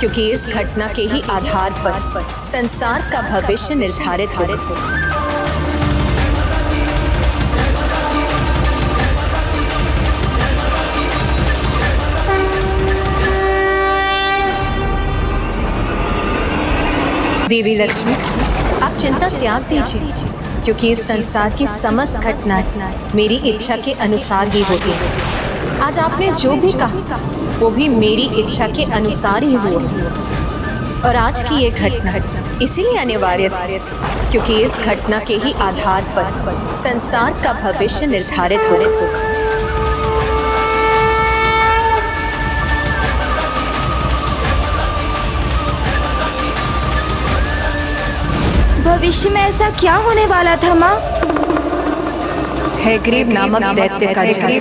क्योंकि इस घटना के ही आधार पर संसार का भविष्य निर्धारित हो। देवी लक्ष्मी, आप चिंता त्याग दीजिए, क्योंकि इस संसार की समस्त घटनाएं मेरी इच्छा के अनुसार ही होगी, आज आपने जो भी कहा वो भी मेरी इच्छा के अनुसार ही हुआ। और आज की ये घटना इसीलिए अनिवार्य थी क्योंकि इस घटना के ही आधार पर संसार का भविष्य निर्धारित होगा। भविष्य में ऐसा क्या होने वाला था माँ? हैग्रीव नामक दैत्य का जन्म।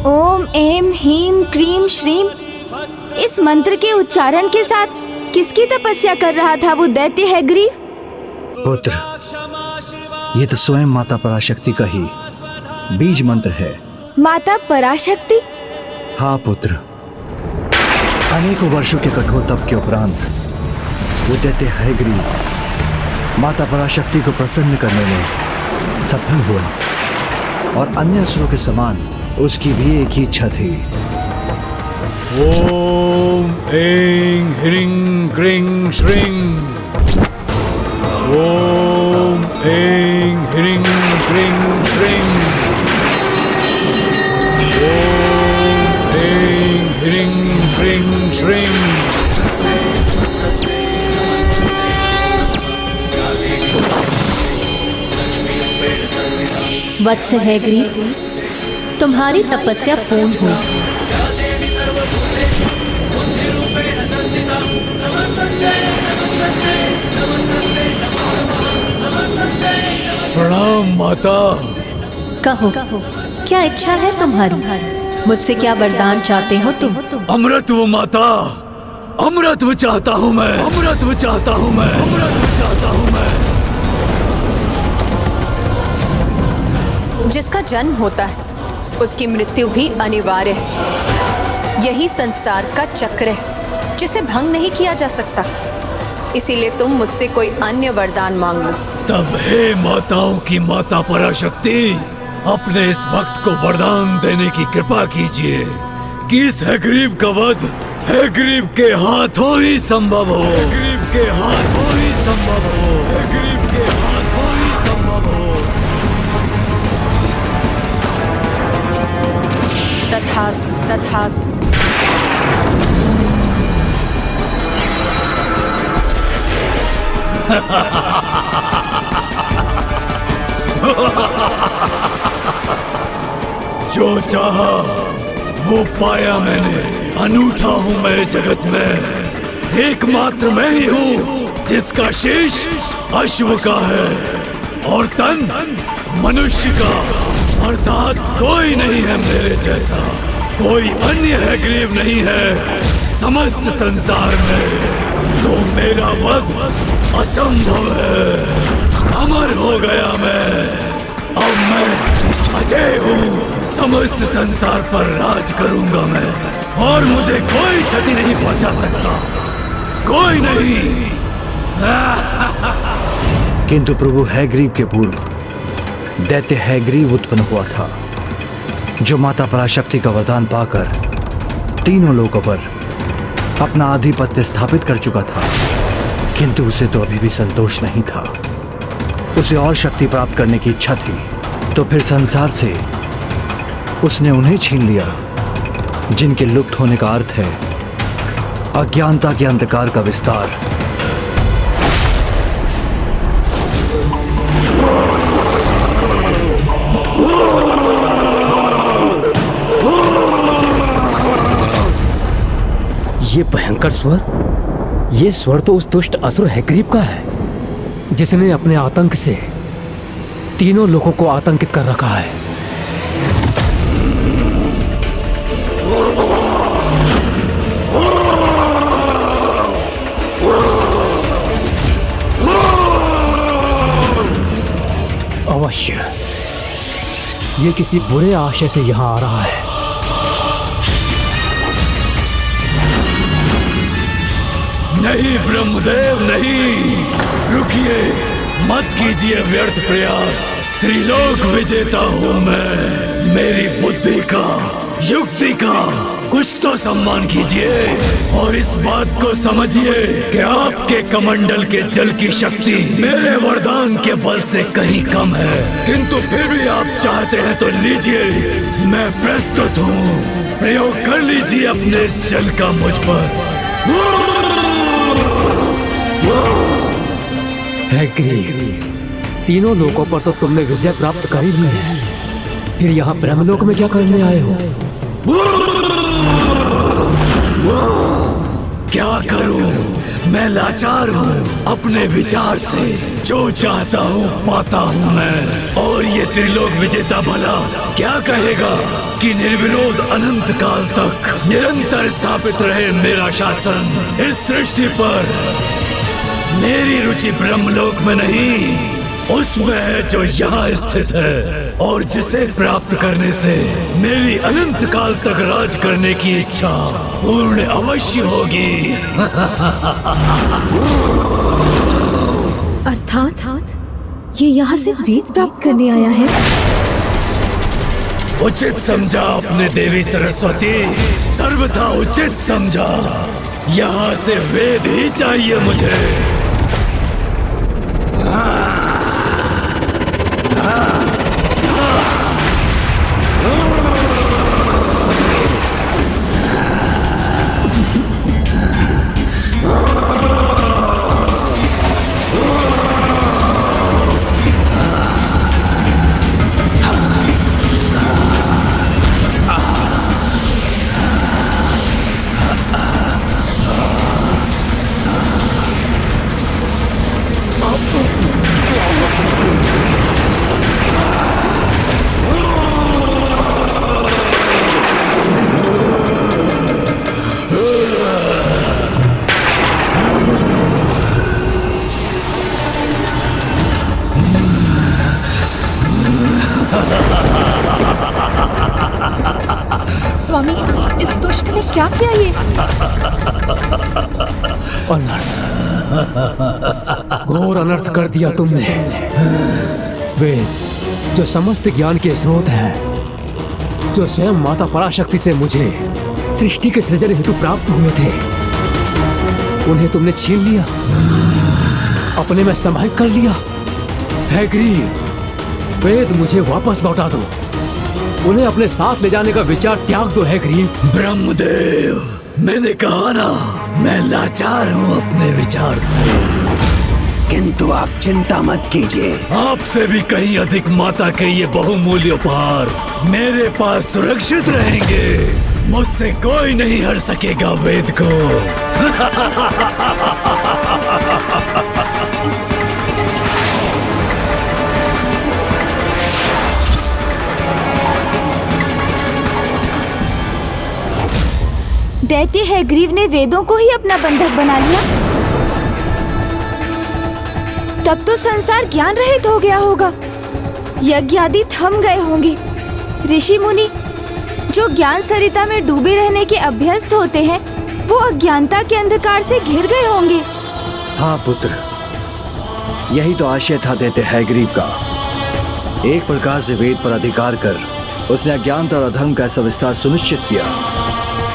ओम एम हीम क्रीम श्रीम। इस मंत्र के उच्चारण के साथ किसकी तपस्या कर रहा था वो दैत्य हैग्रीव? पुत्र, ये तो स्वयं माता पराशक्ति का ही बीज मंत्र है। माता पराशक्ति? हाँ पुत्र, अनेकों वर्षों के कठोर तप के उपरांत वो दैत्य हैग्रीव माता पराशक्ति को प्रसन्न करने में सफल हुआ और अन्य असुरों के समान उसकी भी एक ही इच्छा थी। ओम ऐं ह्रीं क्रीं श्रीं। ओम ऐं ह्रीं क्रीं श्रीं। ओम ऐं ह्रीं क्रीं श्रीं। वत्स हैग्रीव, तुम्हारी तपस्या पूर्ण हुई। प्रणाम माता। कहो, क्या इच्छा है तुम्हारी? मुझसे क्या वरदान चाहते हो तुम? अमृतत्व माता, अमृतत्व चाहता हूँ मैं, अमृतत्व चाहता हूँ मैं, अमृतत्व चाहता हूँ मैं। जिसका जन्म होता है उसकी मृत्यु भी अनिवार्य है। यही संसार का चक्र है जिसे भंग नहीं किया जा सकता। इसीलिए तुम मुझसे कोई अन्य वरदान मांग लो। तब हे माताओं की माता पराशक्ति, अपने इस भक्त को वरदान देने की कृपा कीजिए कि इस हैग्रीव का वध हैग्रीव के हाथों ही संभव हो। हैग्रीव के हाथों ही संभव हो। हैग्रीव के हाथों ही संभव हो। तथास्तु, तथास्तु। जो चाहा वो पाया मैंने। अनूठा हूँ मैं जगत में, एकमात्र मैं ही हूँ जिसका शीश अश्व का है और तन मनुष्य का, अर्थात कोई नहीं है मेरे जैसा। कोई अन्य हैग्रीव नहीं है समस्त संसार में, तो मेरा वध असंभव है। अमर हो गया मैं, अब मैं अजय हूँ। समस्त संसार पर राज करूंगा मैं, और मुझे कोई क्षति नहीं पहुंचा सकता, कोई नहीं। किंतु प्रभु हैग्रीव के पूर्व दैत्य हैग्रीव उत्पन्न हुआ था, जो माता पराशक्ति का वरदान पाकर तीनों लोकों पर अपना आधिपत्य स्थापित कर चुका था। किंतु उसे तो अभी भी संतोष नहीं था, उसे और शक्ति प्राप्त करने की इच्छा थी। तो फिर संसार से उसने उन्हें छीन लिया जिनके लुप्त होने का अर्थ है अज्ञानता के अंधकार का विस्तार। ये भयंकर स्वर, ये स्वर तो उस दुष्ट असुर हैग्रीव का है, जिसने अपने आतंक से तीनों लोगों को आतंकित कर रखा है। अवश्य ये किसी बुरे आशय से यहाँ आ रहा है। नहीं ब्रह्मदेव नहीं, रुकिए, मत कीजिए व्यर्थ प्रयास। त्रिलोक विजेता हूँ मैं, मेरी बुद्धि का, युक्ति का कुछ तो सम्मान कीजिए और इस बात को समझिए कि आपके कमंडल के जल की शक्ति मेरे वरदान के बल से कहीं कम है। किंतु फिर भी आप चाहते हैं तो लीजिए, मैं प्रस्तुत हूँ। प्रयोग कर लीजिए अपने इस जल का मुझ पर। हैग्रीव, तीनों लोकों पर तो तुमने विजय प्राप्त कर ही ली है, फिर यहाँ ब्रह्मलोक में क्या करने आए हो? क्या करूं, मैं लाचार हूँ अपने विचार से। जो चाहता हूँ पाता हूँ मैं, और ये त्रिलोक विजेता भला क्या कहेगा कि निर्विरोध अनंत काल तक निरंतर स्थापित रहे मेरा शासन इस सृष्टि पर। मेरी रुचि ब्रह्मलोक में नहीं, उसमें है जो यहाँ स्थित है, और जिसे प्राप्त करने से मेरी अनंत काल तक राज करने की इच्छा पूर्ण अवश्य होगी। अर्थात ये यहाँ से वेद प्राप्त करने आया है। उचित समझा आपने देवी सरस्वती, सर्वथा उचित समझा। यहाँ से वेद ही चाहिए मुझे। स्वामी, इस दुष्ट ने क्या किया ये? अनर्थ, घोर अनर्थ कर दिया तुमने। वेद जो समस्त ज्ञान के स्रोत हैं, जो स्वयं माता पराशक्ति से मुझे सृष्टि के सृजन हेतु प्राप्त हुए थे, उन्हें तुमने छीन लिया, अपने में समाहित कर लिया। हैग्रीव, वेद मुझे वापस लौटा दो, उन्हें अपने साथ ले जाने का विचार त्याग दो। हैग्रीव। ब्रह्मदेव, मैंने कहा ना, मैं लाचार हूँ अपने विचार से। किंतु आप चिंता मत कीजिए, आपसे भी कहीं अधिक माता के ये बहुमूल्य उपहार मेरे पास सुरक्षित रहेंगे। मुझसे कोई नहीं हर सकेगा वेद को। दैत्य हैग्रीव ने वेदों को ही अपना बंधक बना लिया। तब तो संसार ज्ञान रहित हो गया होगा, यज्ञ आदि थम गए होंगे। ऋषि मुनि जो ज्ञान सरिता में डूबे रहने के अभ्यस्त होते हैं, वो अज्ञानता के अंधकार से घिर गए होंगे। हाँ पुत्र, यही तो आशय था दैत्य हैग्रीव का। एक प्रकार से वेद पर अधिकार कर उसने अज्ञानता और अधर्म का ऐसा विस्तार सुनिश्चित किया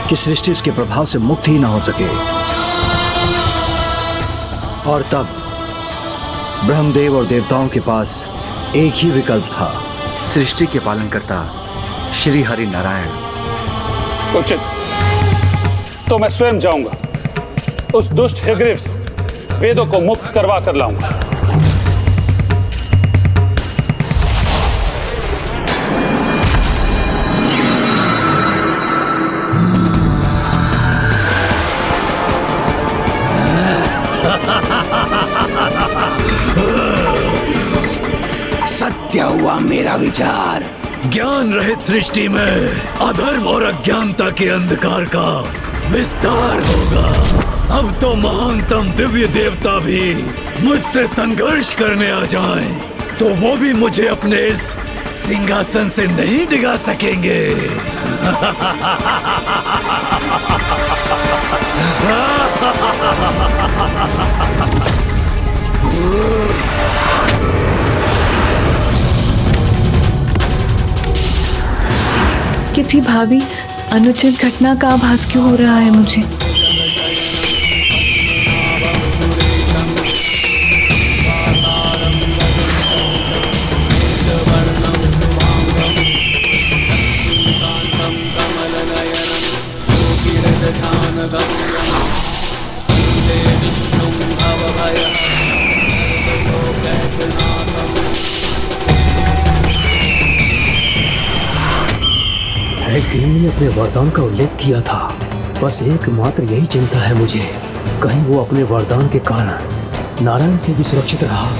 कि सृष्टि उसके प्रभाव से मुक्त ही न हो सके। और तब ब्रह्मदेव और देवताओं के पास एक ही विकल्प था, सृष्टि के पालनकर्ता श्री हरि नारायण। उचित, तो मैं स्वयं जाऊंगा, उस दुष्ट हैग्रीव से वेदों को मुक्त करवा कर लाऊंगा। सत्य हुआ मेरा विचार। ज्ञान रहित सृष्टि में अधर्म और अज्ञानता के अंधकार का विस्तार होगा। अब तो महानतम दिव्य देवता भी मुझसे संघर्ष करने आ जाएं, तो वो भी मुझे अपने इस सिंहासन से नहीं डिगा सकेंगे। किसी भावी अनुचित घटना का आभास क्यों हो रहा है मुझे? हैग्रीव ने अपने वरदान का उल्लेख किया था। बस एकमात्र यही चिंता है मुझे, कहीं वो अपने वरदान के कारण नारायण से भी सुरक्षित रहा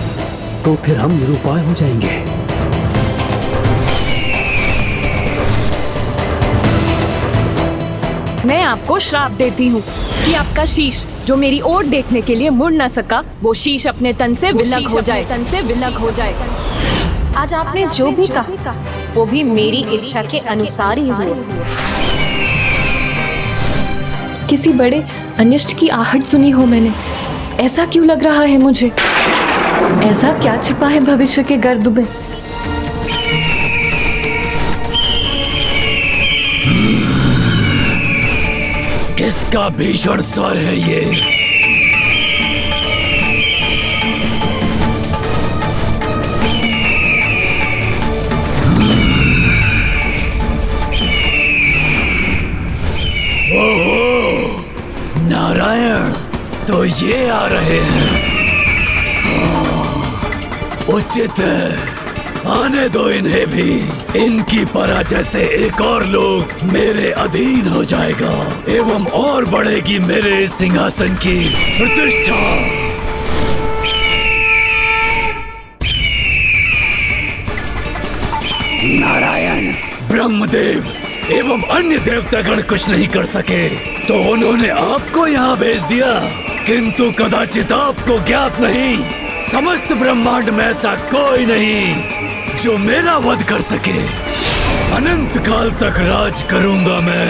तो फिर हम निरुपाय हो जाएंगे। मैं आपको श्राप देती हूँ कि आपका शीश जो मेरी ओर देखने के लिए मुड़ न सका, वो शीश अपने तन से विलग हो जाए। आज आपने जो भी कहा वो भी मेरी इच्छा के अनुसार ही हुआ। किसी बड़े अनिष्ट की आहट सुनी हो मैंने, ऐसा क्यों लग रहा है मुझे? ऐसा क्या छिपा है भविष्य के गर्भ में? किसका भीषण स्वर है ये? ओहो, नारायण तो ये आ रहे हैं। उचित है, आने दो इन्हें भी। इनकी पराजय से एक और लोग मेरे अधीन हो जाएगा एवं और बढ़ेगी मेरे सिंहासन की प्रतिष्ठा। नारायण, ब्रह्मदेव एवं अन्य देवतागण कुछ नहीं कर सके तो उन्होंने आपको यहाँ भेज दिया, किंतु कदाचित आपको ज्ञात नहीं, समस्त ब्रह्मांड में ऐसा कोई नहीं जो मेरा वध कर सके। अनंत काल तक राज करूंगा मैं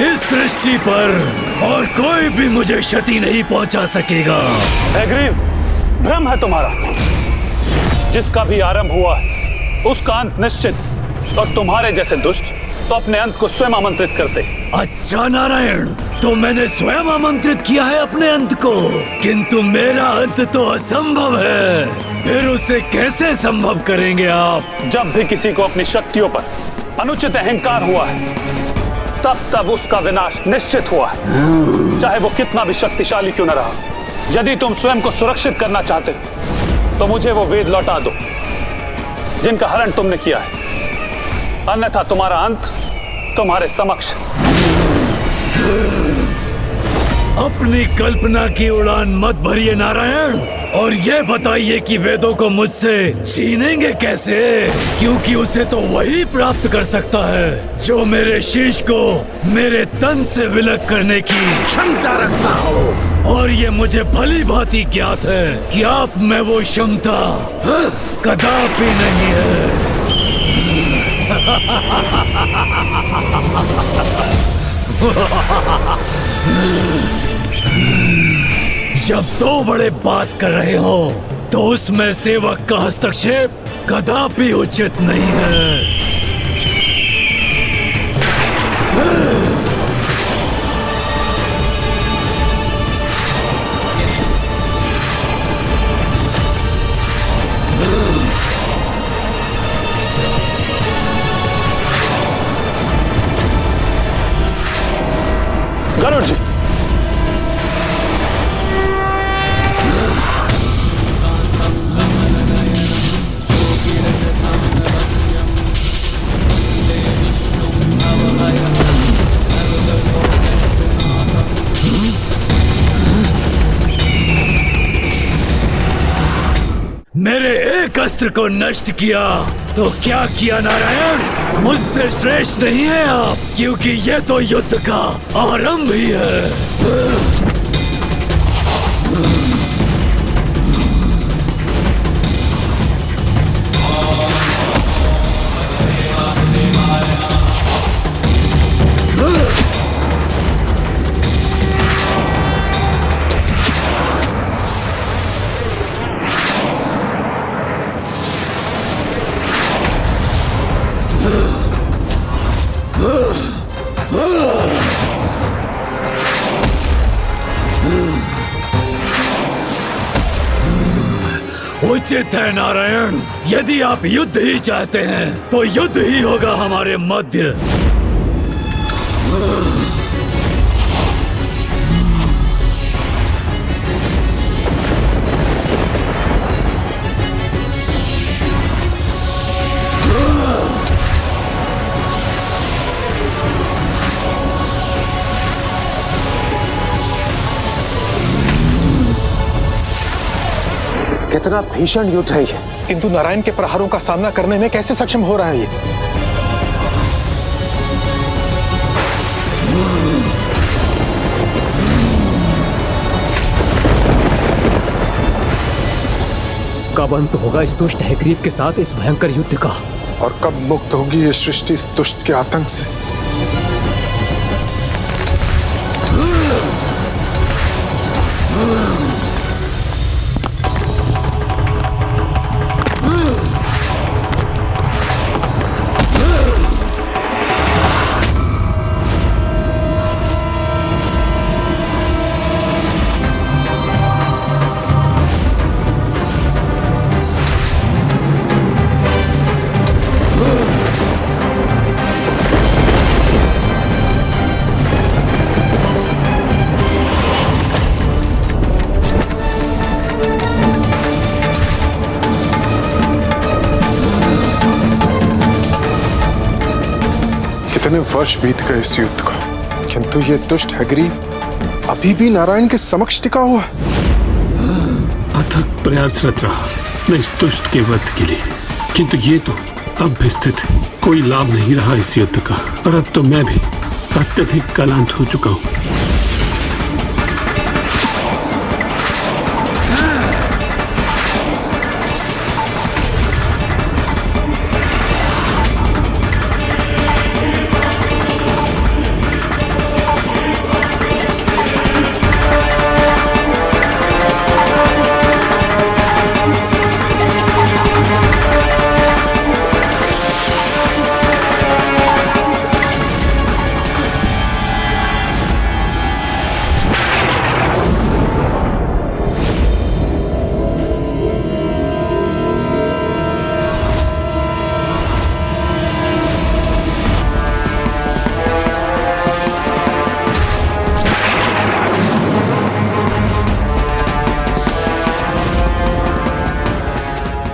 इस सृष्टि पर और कोई भी मुझे क्षति नहीं पहुंचा सकेगा। हैग्रीव, भ्रम है तुम्हारा। जिसका भी आरंभ हुआ है उसका अंत निश्चित, और तुम्हारे जैसे दुष्ट तो अपने अंत को स्वयं आमंत्रित करते। अच्छा नारायण, तो मैंने स्वयं आमंत्रित किया है अपने अंत को, किंतु मेरा अंत तो असंभव है। फिर उसे कैसे संभव करेंगे आप? जब भी किसी को अपनी शक्तियों पर अनुचित अहंकार हुआ है, तब उसका विनाश निश्चित हुआ है, चाहे वो कितना भी शक्तिशाली क्यों न रहा। यदि तुम स्वयं को सुरक्षित करना चाहते हो तो मुझे वो वेद लौटा दो जिनका हरण तुमने किया है, अन्यथा तुम्हारा अंत तुम्हारे समक्ष। अपनी कल्पना की उड़ान मत भरिए नारायण, और ये बताइए कि वेदों को मुझसे छीनेंगे कैसे, क्योंकि उसे तो वही प्राप्त कर सकता है जो मेरे शीश को मेरे तन से विलग करने की क्षमता रखता हो। और ये मुझे भली भांति ज्ञात है कि आप में वो क्षमता कदापि नहीं है। जब दो बड़े बात कर रहे हो तो उसमें सेवक का हस्तक्षेप कदापि उचित नहीं है। गरुड़ जी, मेरे एक अस्त्र को नष्ट किया तो क्या किया नारायण? मुझसे श्रेष्ठ नहीं है आप, क्योंकि ये तो युद्ध का आरंभ ही है। उचित है नारायण, यदि आप युद्ध ही चाहते हैं तो युद्ध ही होगा हमारे मध्य। कितना भीषण युद्ध है ये, किंतु नारायण के प्रहारों का सामना करने में कैसे सक्षम हो रहा है ये? कब अंत होगा इस दुष्ट हैग्रीव के साथ इस भयंकर युद्ध का? और कब मुक्त होगी ये सृष्टि इस दुष्ट के आतंक से? कितने वर्ष बीत गए इस युद्ध को, किंतु ये दुष्ट हैग्रीव अभी भी नारायण के समक्ष टिका हुआ है। अथक प्रयासरत रहा मैं इस दुष्ट के वध के लिए, किंतु ये तो अब भी स्थित है। कोई लाभ नहीं रहा इस युद्ध का, और अब तो मैं भी अत्यधिक क्लांत हो चुका हूँ।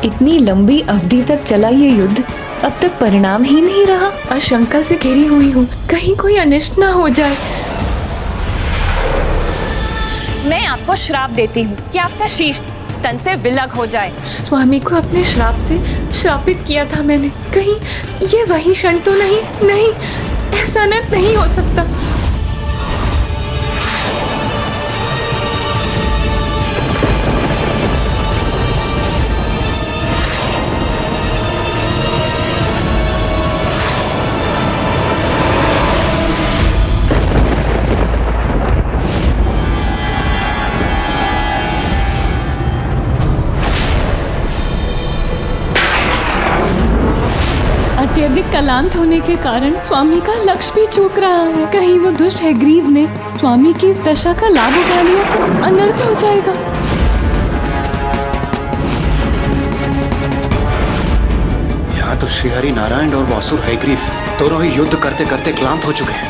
इतनी लंबी अवधि तक चला ये युद्ध, अब तक परिणाम ही नहीं रहा। आशंका से घिरी हुई हूँ, कहीं कोई अनिष्ट ना हो जाए। आपको श्राप देती हूँ कि आपका शीश तन से विलग हो जाए। स्वामी को अपने श्राप से श्रापित किया था मैंने। कहीं ये वही क्षण तो नहीं? नहीं, ऐसा अनर्थ नहीं हो सकता। अत्यधिक कलांत होने के कारण स्वामी का लक्ष्य भी चूक रहा है। कहीं वो दुष्ट हैग्रीव ने स्वामी की इस दशा का लाभ उठा लिया तो अनर्थ हो जाएगा। यहाँ तो श्रीहरि नारायण और वासुर हैग्रीव दोनों ही युद्ध करते करते क्लांत हो चुके हैं।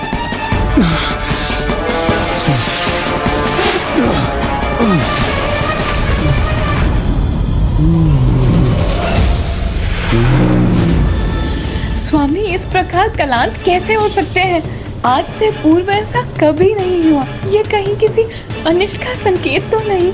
स्वामी इस प्रकार कलांत कैसे हो सकते हैं? आज से पूर्व ऐसा कभी नहीं हुआ। ये कहीं किसी अनिष्ट का संकेत तो नहीं?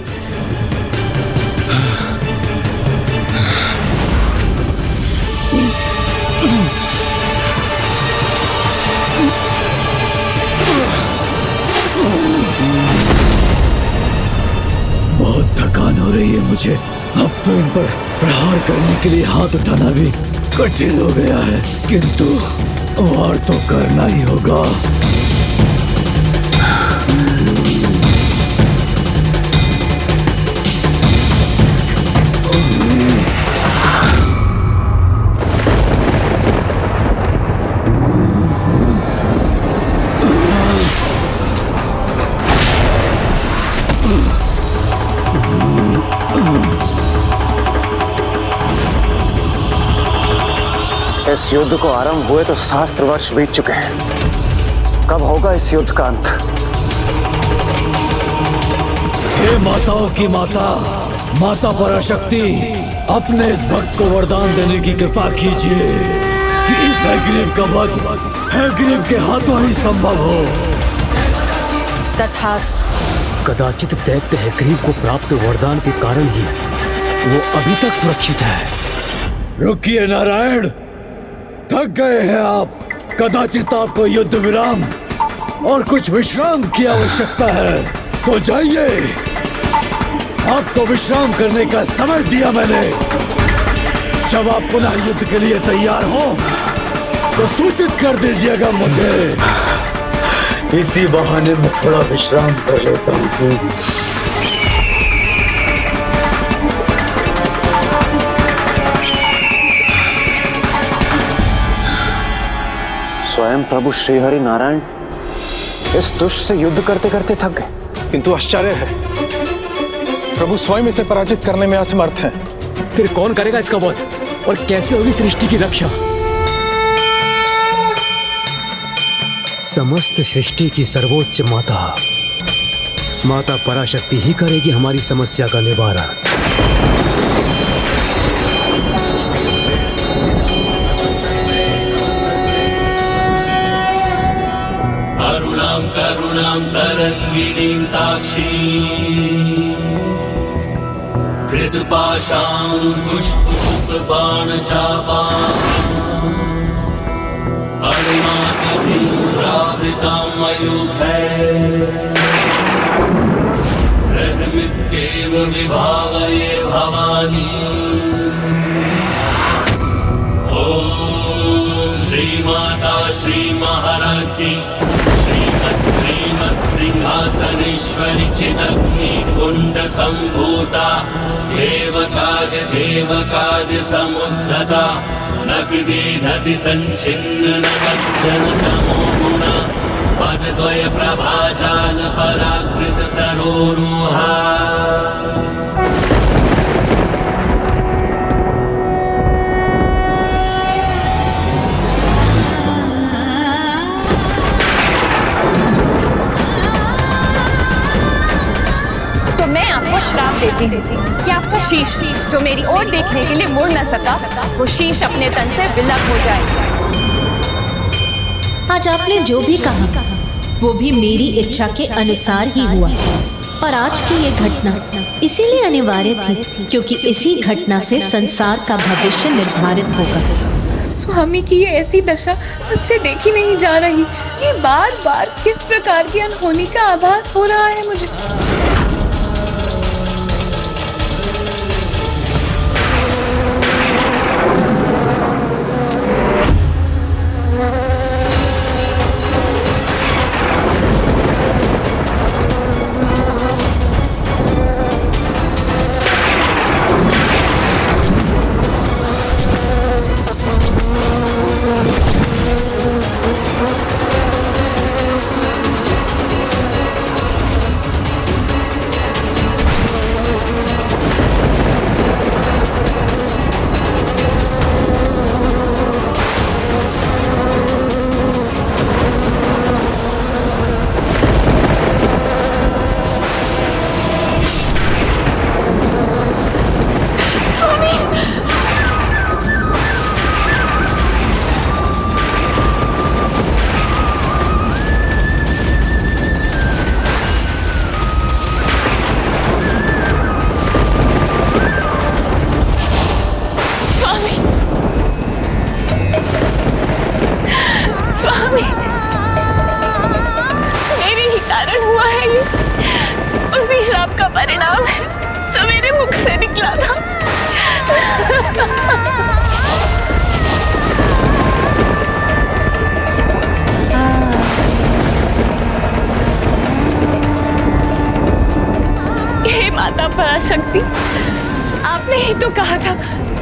बहुत थकान हो रही है मुझे। अब तो इन पर प्रहार करने के लिए हाथ उठाना भी कठिन हो गया है, किंतु वार तो करना ही होगा। इस युद्ध को आरंभ हुए तो सहस्त्र वर्ष बीत चुके हैं। कब होगा इस युद्ध का अंत? हे माताओं की माता, माता पराशक्ति, अपने इस भक्त को वरदान देने की कृपा कीजिए कि इस हैग्रीव का वध हैग्रीव के हाथों ही संभव हो। तथास्तु। कदाचित दैत्य हैग्रीव को प्राप्त वरदान के कारण ही वो अभी तक सुरक्षित है। रुकिए नारायण, थक गए हैं आप। कदाचित आपको युद्ध विराम और कुछ विश्राम की आवश्यकता है, तो जाइए। आपको विश्राम करने का समय दिया मैंने। जब आप पुनः युद्ध के लिए तैयार हो तो सूचित कर दीजिएगा मुझे। इसी बहाने मैं थोड़ा विश्राम कर लेता हूँ। स्वयं प्रभु श्रीहरि नारायण इस दुष्ट से युद्ध करते करते थक गए। किंतु आश्चर्य है, प्रभु स्वयं इसे पराजित करने में असमर्थ हैं। फिर कौन करेगा इसका वध और कैसे होगी सृष्टि की रक्षा? समस्त सृष्टि की सर्वोच्च माता माता पराशक्ति ही करेगी हमारी समस्या का निवारण। करुणां तरङ्गिणीं ताक्षीं कृतपाशां पुष्पबाणचापाम् अरुणादिभिरावृतां मयूखैः रहमित्येव विभावये भवानी। ॐ श्रीमाता श्रीमहाराज की सिंहासनेश्वरी चिदग्नि कुंड संभूता देवकाज समुद्धता नखदीधति संचिन्न नगज्जन तमो गुणा पदद्वय प्रभाजाल पराकृत सरोरुहा। श्राप देती हूँ कि आपका शीश जो मेरी ओर देखने के लिए मुड़ न सका, वो शीश अपने तन से विलग हो जाए। आज आपने जो भी कहा वो भी मेरी इच्छा के अनुसार ही हुआ। और आज की ये घटना इसीलिए अनिवार्य थी क्योंकि इसी घटना से संसार का भविष्य निर्धारित होगा। स्वामी की ये ऐसी दशा मुझसे देखी नहीं जा रही। ये बार बार किस प्रकार की अनहोनी का आभास हो रहा है मुझे। स्वामी, मेरे ही कारण हुआ है ये। उसी श्राप का परिणाम है जो मेरे मुख से निकला था। हे माता पराशक्ति, आपने ही तो कहा था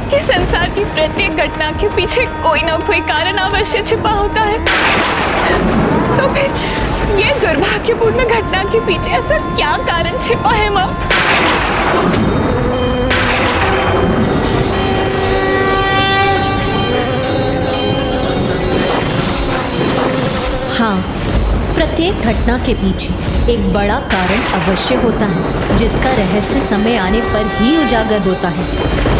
कि संसार की प्रत्येक घटना के पीछे कोई ना कोई कारण अवश्य छिपा होता है। तो फिर ये दुर्भाग्यपूर्ण घटना के पीछे ऐसा क्या कारण छिपा है माँ? हाँ, प्रत्येक घटना के पीछे एक बड़ा कारण अवश्य होता है जिसका रहस्य समय आने पर ही उजागर होता है।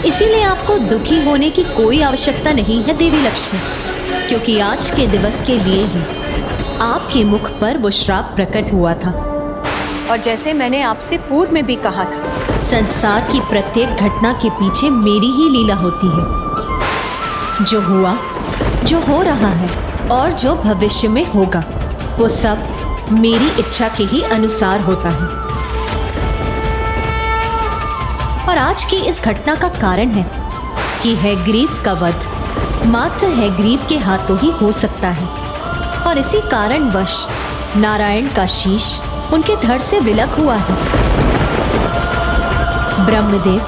इसीलिए आपको दुखी होने की कोई आवश्यकता नहीं है देवी लक्ष्मी, क्योंकि आज के दिवस के लिए ही आपके मुख पर वो श्राप प्रकट हुआ था। और जैसे मैंने आपसे पूर्व में भी कहा था, संसार की प्रत्येक घटना के पीछे मेरी ही लीला होती है। जो हुआ, जो हो रहा है और जो भविष्य में होगा, वो सब मेरी इच्छा के ही अनुसार होता है। और आज की इस घटना का कारण है कि हैग्रीव का वध मात्र हैग्रीव के हाथों ही हो सकता है। और इसी कारणवश नारायण का शीश उनके धड़ से विलग हुआ है। ब्रह्मदेव,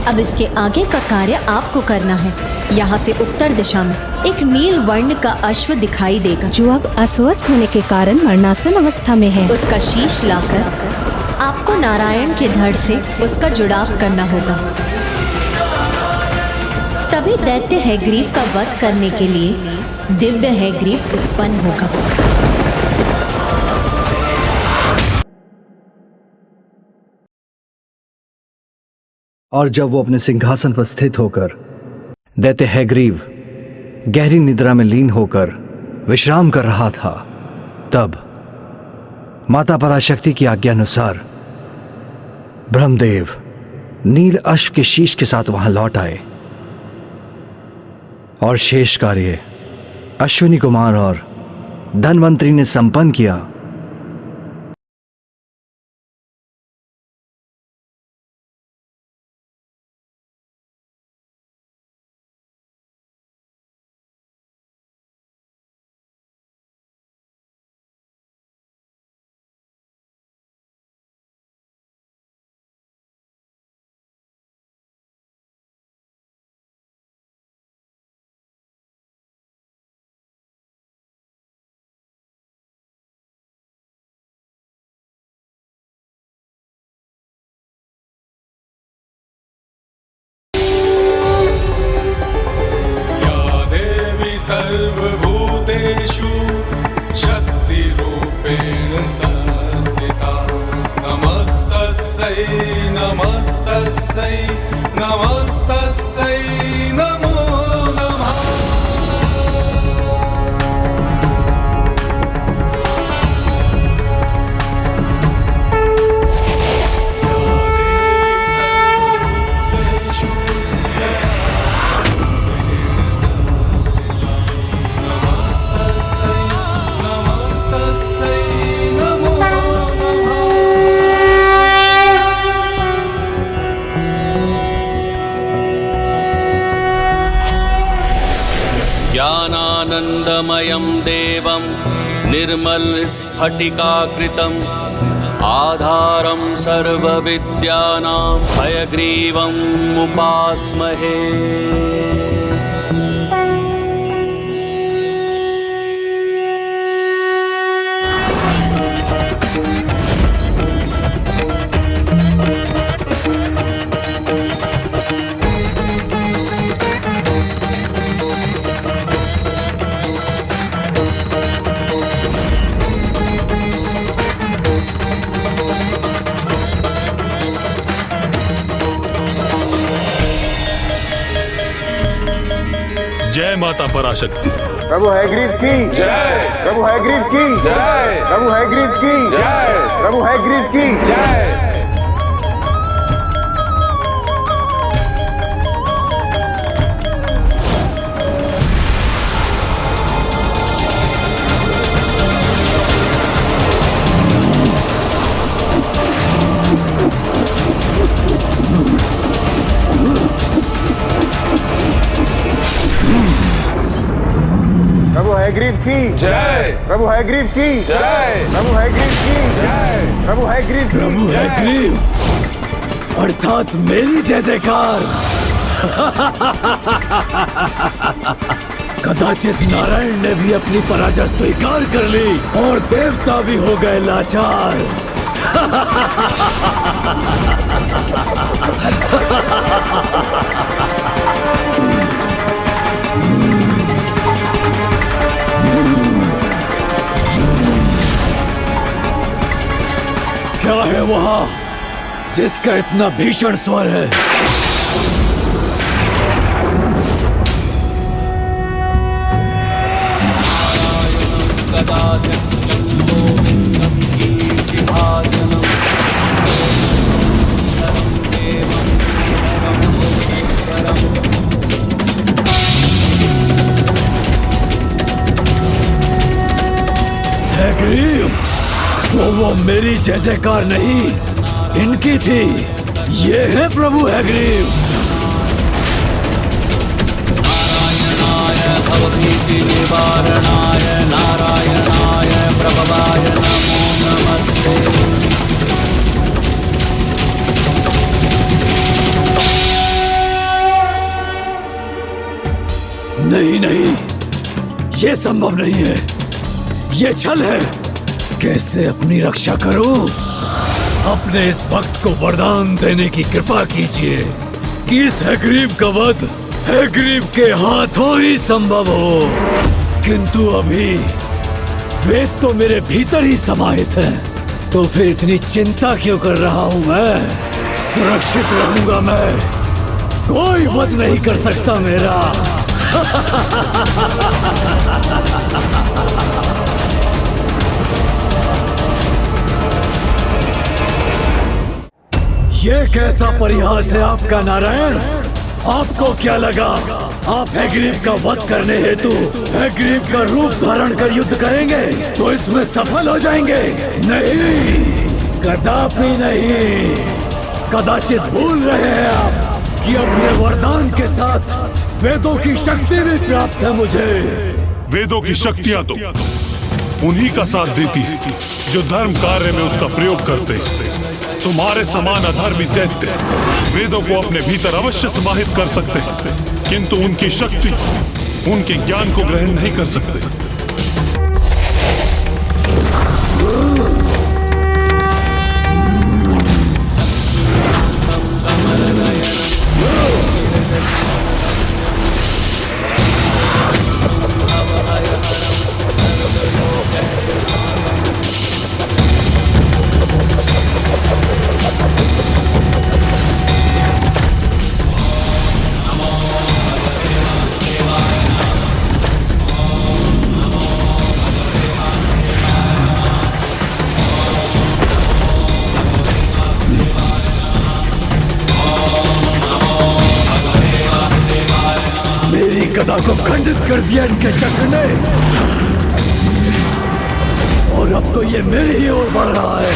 अब इसके आगे का कार्य आपको करना है। यहाँ से उत्तर दिशा में एक नील वर्ण का अश्व दिखाई देगा जो अब अस्वस्थ होने के कारण मरणासन अवस्था में है। उसका शीश लाकर आपको नारायण के धड़ से उसका जुड़ाव करना होगा। तभी दैत्य हैग्रीव का वध करने के लिए दिव्य हैग्रीव उत्पन्न होगा। और जब वो अपने सिंहासन पर स्थित होकर दैत्य हैग्रीव गहरी निद्रा में लीन होकर विश्राम कर रहा था, तब माता पराशक्ति की आज्ञा अनुसार ब्रह्मदेव नील अश्व के शीश के साथ वहां लौट आए और शेष कार्य अश्विनी कुमार और धनवंतरी ने संपन्न किया। सर्वभूतेषु शक्तिरूपेण संस्थिता नमस्तस्यै नमस्तस्यै नमस्तस्यै नमो नमः। ज्ञानानन्दमयं देवं निर्मलस्फटिकाकृतिम् आधारं सर्वविद्यानां हयग्रीवम् उपास्महे। जय माता पराशक्ति। प्रभु हैग्रीव की जय। प्रभु हैग्रीव की जय। प्रभु हैग्रीव की जय। प्रभु हैग्रीव की जय। प्रभु हैग्रीव की जय। प्रभु हैग्रीव की जय। प्रभु हैग्रीव की जय। प्रभु हैग्रीव की प्रभु हैग्रीव अर्थात मेरी जय जयकार। कदाचित नारायण ने भी अपनी पराजय स्वीकार कर ली और देवता भी हो गए लाचार। क्या है वहां जिसका इतना भीषण स्वर है? हैग्रीव, वो मेरी जय जयकार नहीं, इनकी थी। ये है प्रभु हैग्रीव। नारायणाय भवभीति निवारणाय नारायणाय प्रभवाय नमो नमस्ते। नहीं नहीं, ये संभव नहीं है, ये छल है। कैसे अपनी रक्षा करूं? अपने इस भक्त को वरदान देने की कृपा कीजिए कि इस हैग्रीव का वध हैग्रीव के हाथों ही संभव हो। किंतु अभी वेद तो मेरे भीतर ही समाहित है, तो फिर इतनी चिंता क्यों कर रहा हूं मैं? सुरक्षित रहूंगा मैं, कोई वध नहीं कर सकता मेरा। ये कैसा परिहास है आपका नारायण? आपको क्या लगा आप हैग्रीव का वध करने हेतु हैग्रीव का रूप धारण कर युद्ध करेंगे तो इसमें सफल हो जाएंगे? नहीं, कदापि नहीं। कदाचित भूल रहे हैं आप कि अपने वरदान के साथ वेदों की शक्ति भी प्राप्त है मुझे। वेदों की शक्तियां तो उन्हीं का साथ देती है जो धर्म कार्य में उसका प्रयोग करते हैं। तुम्हारे समान अधर्मी दैत्य वेदों को अपने भीतर अवश्य समाहित कर सकते हैं, किंतु उनकी शक्ति उनके ज्ञान को ग्रहण नहीं कर सकते। गदा को खंडित कर दिया इनके चक्र ने, और अब तो ये मेरी ही ओर बढ़ रहा है।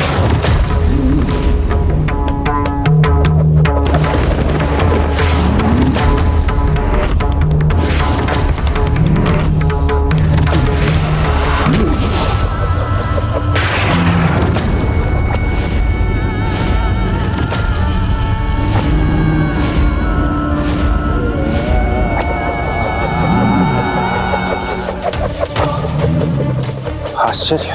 आश्चर्य,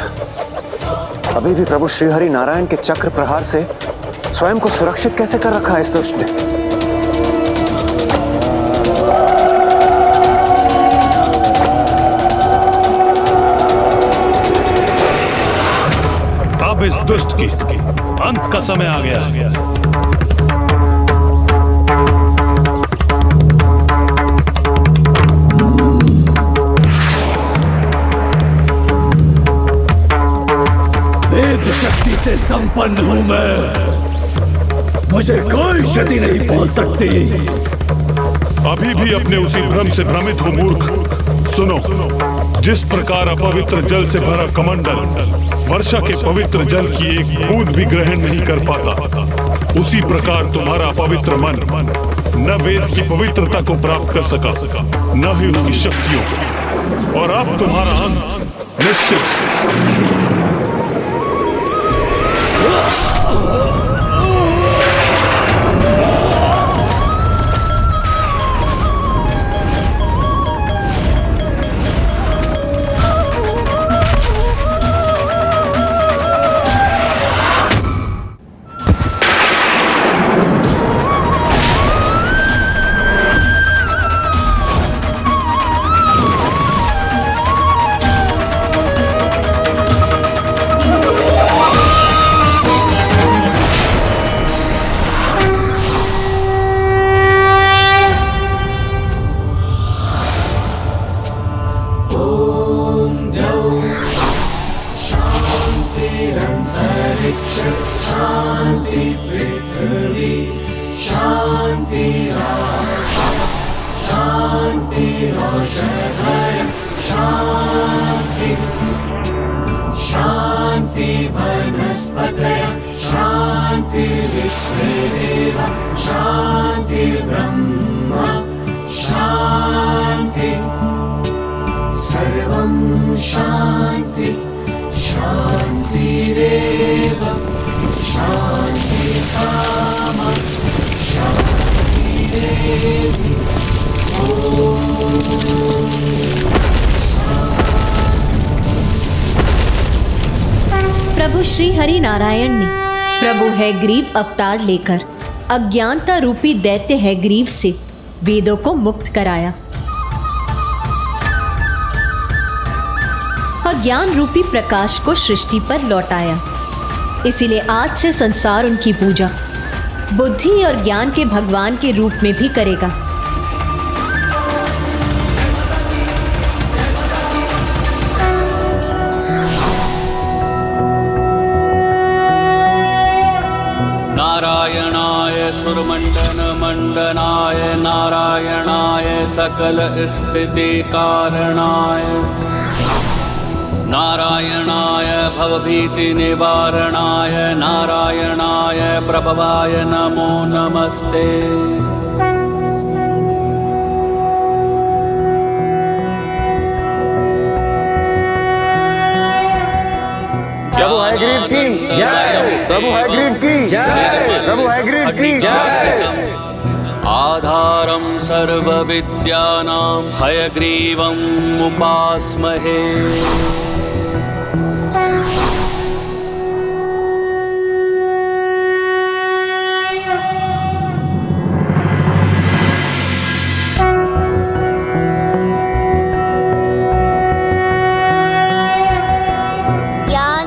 अभी भी प्रभु श्रीहरि नारायण के चक्र प्रहार से स्वयं को सुरक्षित कैसे कर रखा है इस दुष्ट ने। अब इस दुष्ट की अंत का समय आ गया। वेद शक्ति से संपन्न हूं मैं, मुझे कोई क्षति नहीं पहुंच सकती। अभी भी अपने उसी भ्रम से भ्रमित हो मूर्ख। सुनो, जिस प्रकार अपवित्र जल से भरा कमंडल वर्षा के पवित्र जल की एक बूंद भी ग्रहण नहीं कर पाता, उसी प्रकार तुम्हारा अपवित्र मन न वेद की पवित्रता को प्राप्त कर सका, न ही उसकी शक्तियों को, और अब तुम्हारा अंत निश्चित। प्रभु श्री हरि नारायण ने प्रभु हैग्रीव अवतार लेकर अज्ञानता रूपी दैत्य हैग्रीव से वेदों को मुक्त कराया और ज्ञान रूपी प्रकाश को सृष्टि पर लौटाया। इसीलिए आज से संसार उनकी पूजा बुद्धि और ज्ञान के भगवान के रूप में भी करेगा। नारायणाय सुरमंडन मंडनाय नारायणाय सकल स्थिति कारणाय नारायणाय भवभीति निवारणाय नारायणाय प्रभवाय नमो नमस्ते। प्रभु हैग्रीव की जय, प्रभु हैग्रीव की जय, प्रभु हैग्रीव की जय। आधारं सर्व विद्यानां हयग्रीवम् उपास्महे।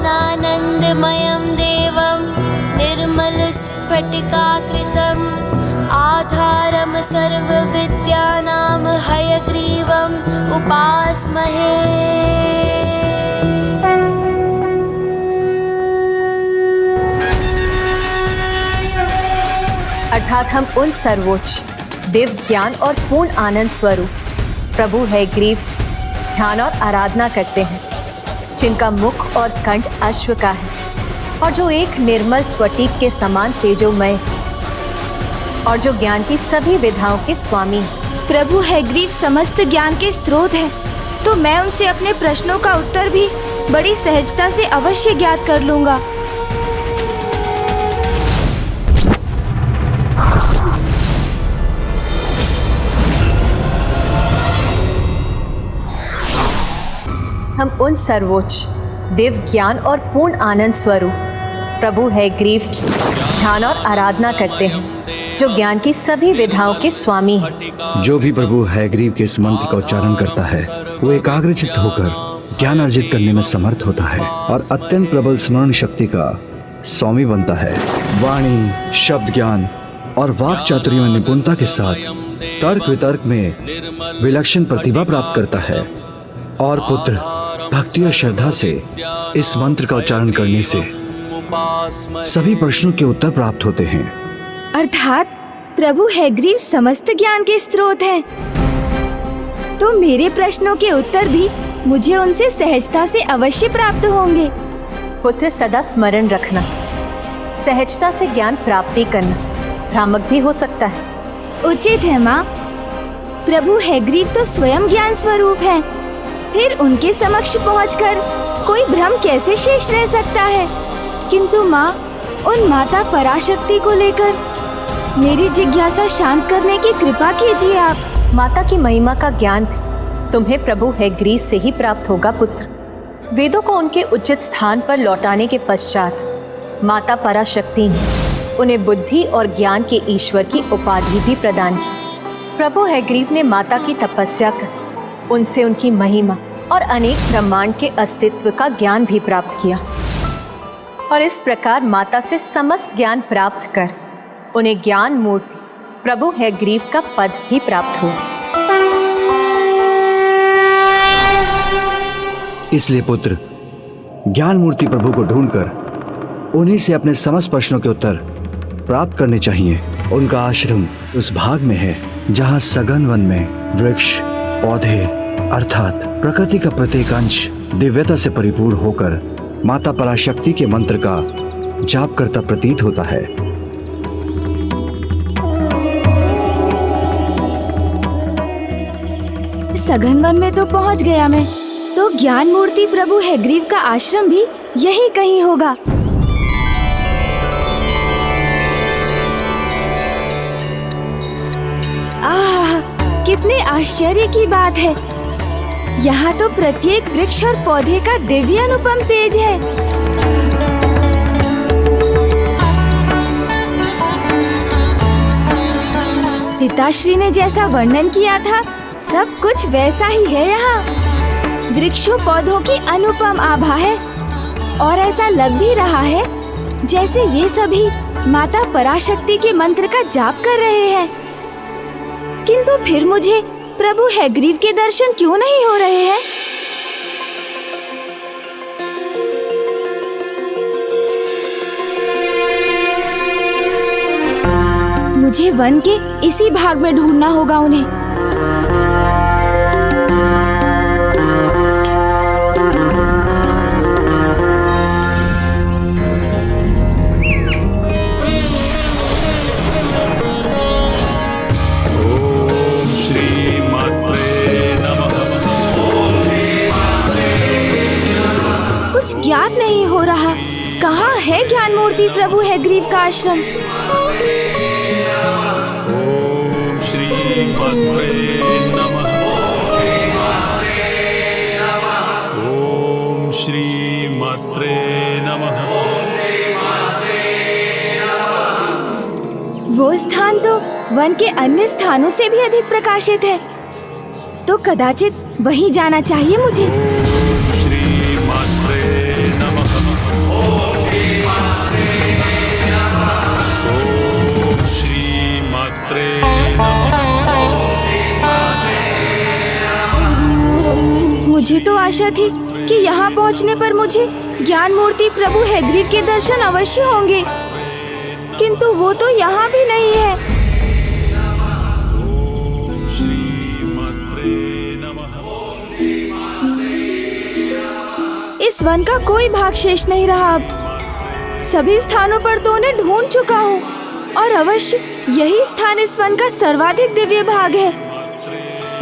ज्ञानानन्दमयं देवं निर्मलस्फटिकाकृतिम् आधारं सर्वविद्यानां हयग्रीवम् उपास्महे। अर्थात हम उन सर्वोच्च दिव्य ज्ञान और पूर्ण आनंद स्वरूप प्रभु हैग्रीव ध्यान और आराधना करते हैं, जिनका मुख और कंठ अश्व का है और जो एक निर्मल स्फटिक के समान तेजोमय और जो ज्ञान की सभी विधाओं के स्वामी हैं। प्रभु हैग्रीव समस्त ज्ञान के स्रोत हैं, तो मैं उनसे अपने प्रश्नों का उत्तर भी बड़ी सहजता से अवश्य ज्ञात कर लूंगा। हम उन सर्वोच्च दिव्य ज्ञान और पूर्ण आनंद स्वरूप प्रभु हैग्रीव की ध्यान और आराधना करते हैं, जो ज्ञान की सभी विधाओं के स्वामी हैं। जो भी प्रभु हैग्रीव के इस मंत्र का उच्चारण करता है वो एकाग्रचित्त होकर ज्ञान अर्जित करने में समर्थ होता है और अत्यंत प्रबल स्मरण शक्ति का स्वामी बनता है। वाणी, शब्द ज्ञान और वाक चातुर्य में निपुणता के साथ तर्क वितर्क में विलक्षण प्रतिभा प्राप्त करता है और पुत्र भक्ति और श्रद्धा से इस मंत्र का उच्चारण करने से सभी प्रश्नों के उत्तर प्राप्त होते हैं। अर्थात प्रभु हैग्रीव समस्त ज्ञान के स्रोत हैं, तो मेरे प्रश्नों के उत्तर भी मुझे उनसे सहजता से अवश्य प्राप्त होंगे। पुत्र सदा स्मरण रखना, सहजता से ज्ञान प्राप्ति करना भ्रामक भी हो सकता है। उचित है माँ, प्रभु हैग्रीव तो स्वयं ज्ञान स्वरूप हैं, फिर उनके समक्ष पहुंचकर कोई भ्रम कैसे शेष रह सकता है। किंतु माँ, उन माता पराशक्ति को लेकर मेरी जिज्ञासा शांत करने की कृपा कीजिए आप। माता की महिमा का ज्ञान तुम्हें प्रभु हैग्रीव से ही प्राप्त होगा पुत्र। वेदों को उनके उचित स्थान पर लौटाने के पश्चात माता पराशक्ति ने उन्हें बुद्धि और ज्ञान के ईश्वर की उपाधि भी प्रदान की। प्रभु हैग्रीव ने माता की तपस्या कर उनसे उनकी महिमा और अनेक ब्रह्मांड के अस्तित्व का ज्ञान भी प्राप्त किया और इस प्रकार माता से समस्त ज्ञान प्राप्त कर उन्हें ज्ञान मूर्ति प्रभु हैग्रीव का पद भी प्राप्त हुआ। इसलिए पुत्र ज्ञान मूर्ति प्रभु को ढूंढकर उन्हीं से अपने समस्त प्रश्नों के उत्तर प्राप्त करने चाहिए। उनका आश्रम उस भाग में है जहाँ सघन वन में वृक्ष, पौधे अर्थात प्रकृति का प्रत्येक अंश दिव्यता से परिपूर्ण होकर माता पराशक्ति के मंत्र का जाप करता प्रतीत होता है। सघन वन में तो पहुंच गया मैं, तो ज्ञान मूर्ति प्रभु हैग्रीव का आश्रम भी यहीं कहीं होगा। आह, कितने आश्चर्य की बात है। यहाँ तो प्रत्येक वृक्ष और पौधे का दिव्य अनुपम तेज है। पिताश्री ने जैसा वर्णन किया था सब कुछ वैसा ही है यहाँ। वृक्षों पौधों की अनुपम आभा है और ऐसा लग भी रहा है जैसे ये सभी माता पराशक्ति के मंत्र का जाप कर रहे हैं। किंतु फिर मुझे प्रभु हैग्रीव के दर्शन क्यों नहीं हो रहे हैं? मुझे वन के इसी भाग में ढूंढना होगा उन्हें। कुछ ज्ञात नहीं हो रहा। कहाँ है ज्ञान मूर्ति प्रभु हैग्रीव का आश्रम? ओम श्री मात्रे नमः। ओम श्री मात्रे नमः। वो स्थान तो वन के अन्य स्थानों से भी अधिक प्रकाशित है, तो कदाचित वहीं जाना चाहिए मुझे। मुझे तो आशा थी कि यहाँ पहुँचने पर मुझे ज्ञान मूर्ति प्रभु हैग्रीव के दर्शन अवश्य होंगे, किंतु वो तो यहाँ भी नहीं है। श्री मात्रे वन का कोई भाग शेष नहीं रहा। अब सभी स्थानों पर तो उन्हें ढूंढ चुका हूँ और अवश्य यही स्थान इस वन का सर्वाधिक दिव्य भाग है,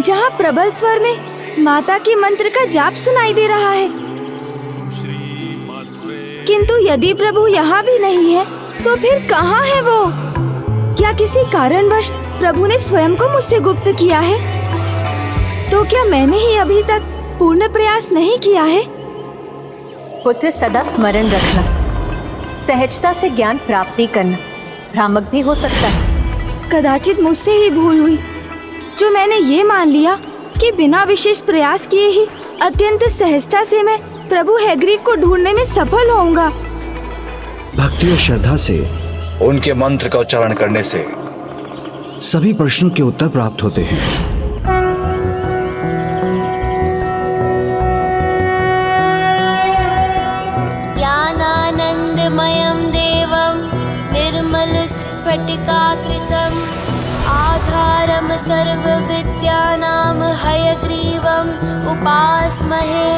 जहाँ प्रबल स्वर में माता के मंत्र का जाप सुनाई दे रहा है। किंतु यदि प्रभु यहाँ भी नहीं है तो फिर कहाँ है वो? क्या किसी कारणवश प्रभु ने स्वयं को मुझसे गुप्त किया है? तो क्या मैंने ही अभी तक पूर्ण प्रयास नहीं किया है? पुत्र, सदा स्मरण रखना, सहजता से ज्ञान प्राप्ति करना भ्रामक भी हो सकता है। कदाचित मुझसे ही भूल हुई जो मैंने ये मान लिया कि बिना विशेष प्रयास किए ही अत्यंत सहजता से मैं प्रभु हैग्रीव को ढूंढने में सफल होऊंगा। भक्ति और श्रद्धा से उनके मंत्र का उच्चारण करने से सभी प्रश्नों के उत्तर प्राप्त होते हैं। ज्ञानानंदमयं देवं निर्मलस्फटिकाकृतिम् आधारं सर्वविद्यानां हयग्रीवम् उपास्महे।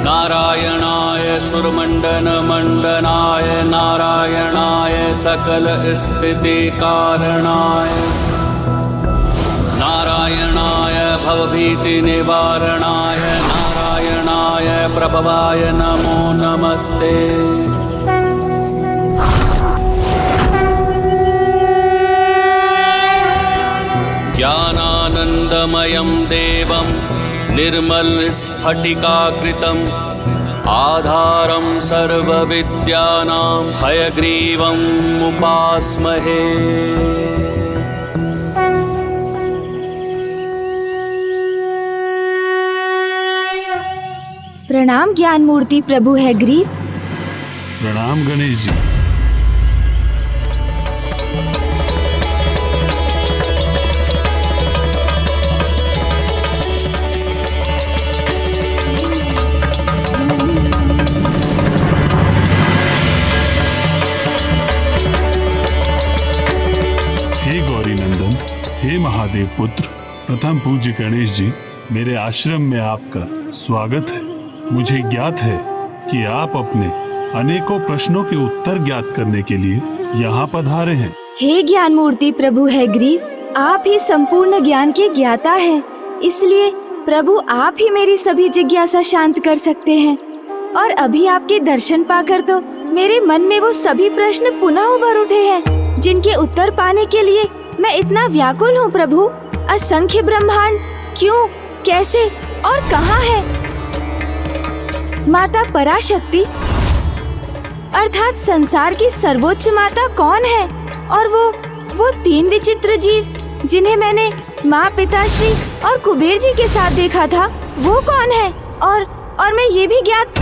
नारायणाय सुरमण्डनमण्डनाय नारायणाय सकल स्थिति कारणाय नारायणाय भवभीति निवारणाय नारायणाय प्रभवाय नमो नमस्ते। ज्ञानानन्दमयं देवं निर्मलस्फटिकाकृतिम् आधारं सर्वविद्यानां हयग्रीवम् उपास्महे। प्रणाम ज्ञान मूर्ति प्रभु हैग्रीव। प्रणाम गणेश जी। हे महादेव पुत्र, प्रथम पूज्य गणेश जी, मेरे आश्रम में आपका स्वागत है। मुझे ज्ञात है कि आप अपने अनेकों प्रश्नों के उत्तर ज्ञात करने के लिए यहाँ पधारे हैं। हे ज्ञान मूर्ति प्रभु हैग्रीव, आप ही संपूर्ण ज्ञान के ज्ञाता हैं, इसलिए प्रभु आप ही मेरी सभी जिज्ञासा शांत कर सकते हैं। और अभी आपके दर्शन पाकर तो मेरे मन में वो सभी प्रश्न पुनः उभर उठे हैं जिनके उत्तर पाने के लिए मैं इतना व्याकुल हूँ प्रभु। असंख्य ब्रह्मांड क्यों, कैसे और कहाँ है? माता पराशक्ति अर्थात संसार की सर्वोच्च माता कौन है? और वो तीन विचित्र जीव जिन्हें मैंने माँ, पिताश्री और कुबेर जी के साथ देखा था, वो कौन है? और मैं ये भी ज्ञात।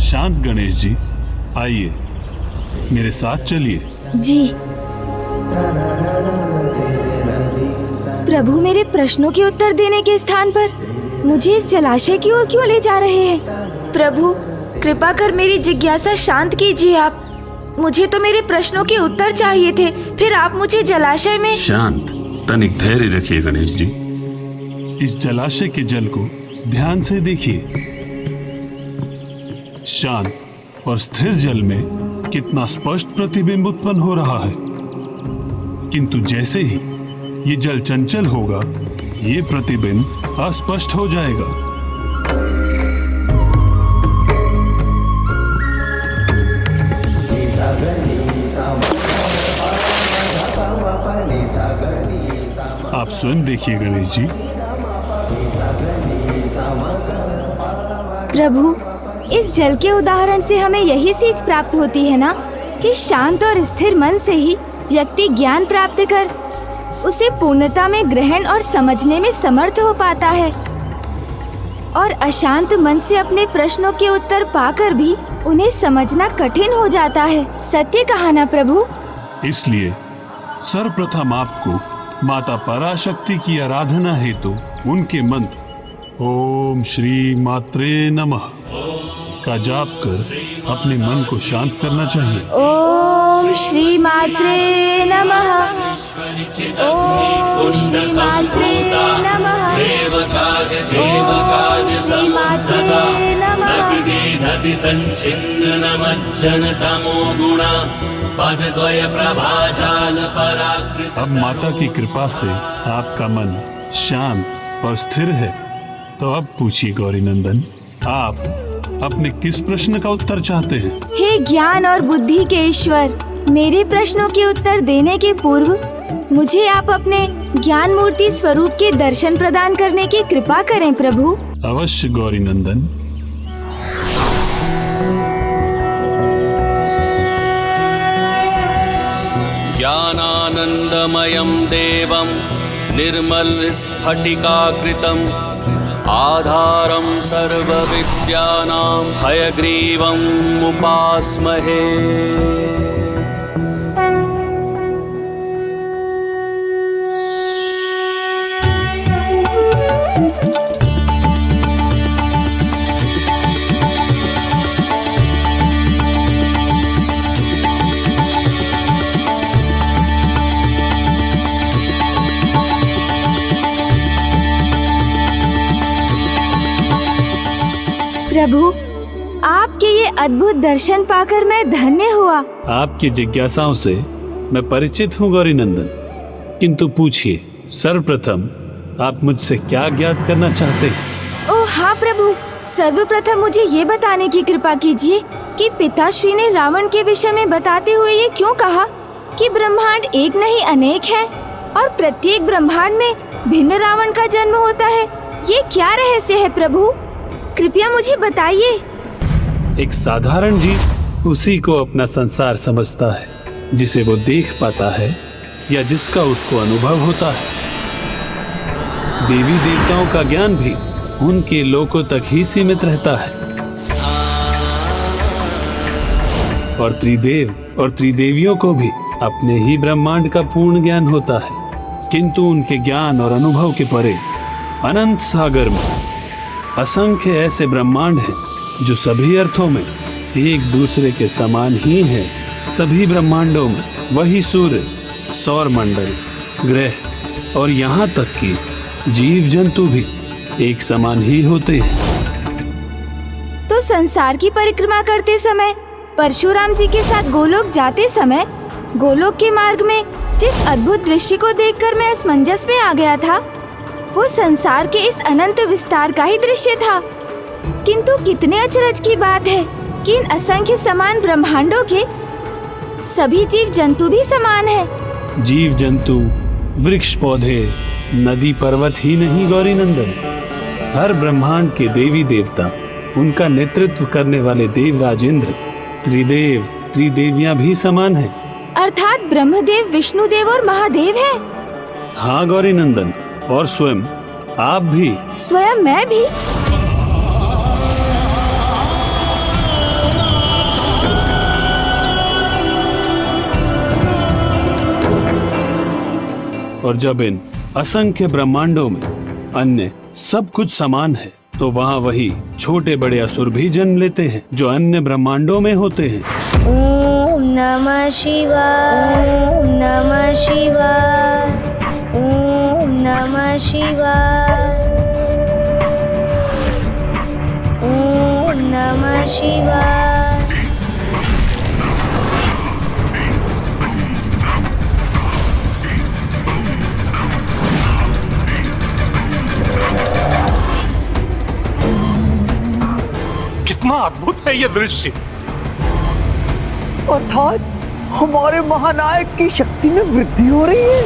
शांत गणेश जी, आइए मेरे साथ चलिए। जी प्रभु, मेरे प्रश्नों के उत्तर देने के स्थान पर मुझे इस जलाशय की ओर क्यों ले जा रहे हैं? प्रभु कृपा कर मेरी जिज्ञासा शांत कीजिए आप। मुझे तो मेरे प्रश्नों के उत्तर चाहिए थे, फिर आप मुझे जलाशय में। शांत, तनिक धैर्य रखिए गणेश जी। इस जलाशय के जल को ध्यान से देखिए। शांत और स्थिर जल में कितना स्पष्ट प्रतिबिंब उत्पन्न हो रहा है, किंतु जैसे ही ये जल चंचल होगा, ये प्रतिबिंब अस्पष्ट हो जाएगा। आप स्वयं देखिए गणेश जी। प्रभु, इस जल के उदाहरण से हमें यही सीख प्राप्त होती है ना कि शांत और स्थिर मन से ही व्यक्ति ज्ञान प्राप्त कर उसे पूर्णता में ग्रहण और समझने में समर्थ हो पाता है, और अशांत मन से अपने प्रश्नों के उत्तर पाकर भी उन्हें समझना कठिन हो जाता है। सत्य कहा ना प्रभु? इसलिए सर्वप्रथम आपको माता पराशक्ति की आराधना हेतु उनके मंत्र ओम श्री मात्रे नमः का जाप कर अपने मन को शांत करना चाहिए। ओम ओम श्री मात्रे नमः। ओम श्री मात्रे नमः। ओम श्री मात्रे नमः। अब माता की कृपा से आपका मन शांत और स्थिर है, तो अब पूछिए गौरी नंदन, आप अपने किस प्रश्न का उत्तर चाहते हैं? हे ज्ञान और बुद्धि के ईश्वर, मेरे प्रश्नों के उत्तर देने के पूर्व मुझे आप अपने ज्ञान मूर्ति स्वरूप के दर्शन प्रदान करने की कृपा करें प्रभु। अवश्य गौरी नंदन। ज्ञानानंदमयं देवं निर्मलस्फटिकाकृतिम् आधारं सर्वविद्यानां हयग्रीवम् उपास्महे। प्रभु, आपके ये अद्भुत दर्शन पाकर मैं धन्य हुआ। आपकी जिज्ञासाओं से मैं परिचित हूँ गौरी नंदन, किंतु पूछिए, सर्वप्रथम आप मुझसे क्या ज्ञात करना चाहते हैं? ओह हाँ प्रभु, सर्वप्रथम मुझे ये बताने की कृपा कीजिए कि पिताश्री ने रावण के विषय में बताते हुए ये क्यों कहा कि ब्रह्मांड एक नहीं अनेक है और प्रत्येक ब्रह्मांड में भिन्न रावण का जन्म होता है। ये क्या रहस्य है प्रभु, कृपया मुझे बताइए। एक साधारण जीव उसी को अपना संसार समझता है जिसे वो देख पाता है या जिसका उसको अनुभव होता है। देवी देवताओं का ज्ञान भी उनके लोकों तक ही सीमित रहता है और त्रिदेव और त्रिदेवियों को भी अपने ही ब्रह्मांड का पूर्ण ज्ञान होता है, किंतु उनके ज्ञान और अनुभव के परे अनंत सागर में असंख्य ऐसे ब्रह्मांड हैं जो सभी अर्थों में एक दूसरे के समान ही हैं। सभी ब्रह्मांडों में वही सूर्य, सौर मंडल, ग्रह और यहाँ तक कि जीव जंतु भी एक समान ही होते हैं। तो संसार की परिक्रमा करते समय परशुराम जी के साथ गोलोक जाते समय गोलोक के मार्ग में जिस अद्भुत दृश्य को देखकर मैं असमंजस में आ गया था, वो संसार के इस अनंत विस्तार का ही दृश्य था। किंतु कितने अचरज की बात है कि इन असंख्य समान ब्रह्मांडों के सभी जीव जंतु भी समान हैं। जीव जंतु, वृक्ष, पौधे, नदी, पर्वत ही नहीं गौरी नंदन, हर ब्रह्मांड के देवी देवता, उनका नेतृत्व करने वाले देवराज इंद्र, त्रिदेव, त्रिदेवियां भी समान हैं। अर्थात ब्रह्मदेव, विष्णुदेव और महादेव हैं। हाँ गौरी नंदन, और स्वयं आप भी। स्वयं मैं भी? और जब इन असंख्य ब्रह्मांडों में अन्य सब कुछ समान है, तो वहाँ वही छोटे बड़े असुर भी जन्म लेते हैं जो अन्य ब्रह्मांडों में होते हैं। ओम नमः शिवाय, ओम नमः शिवाय, ओम नमः शिवाय, ओम नमः शिवाय। कितना अद्भुत है ये दृश्य। अर्थात हमारे महानायक की शक्ति में वृद्धि हो रही है।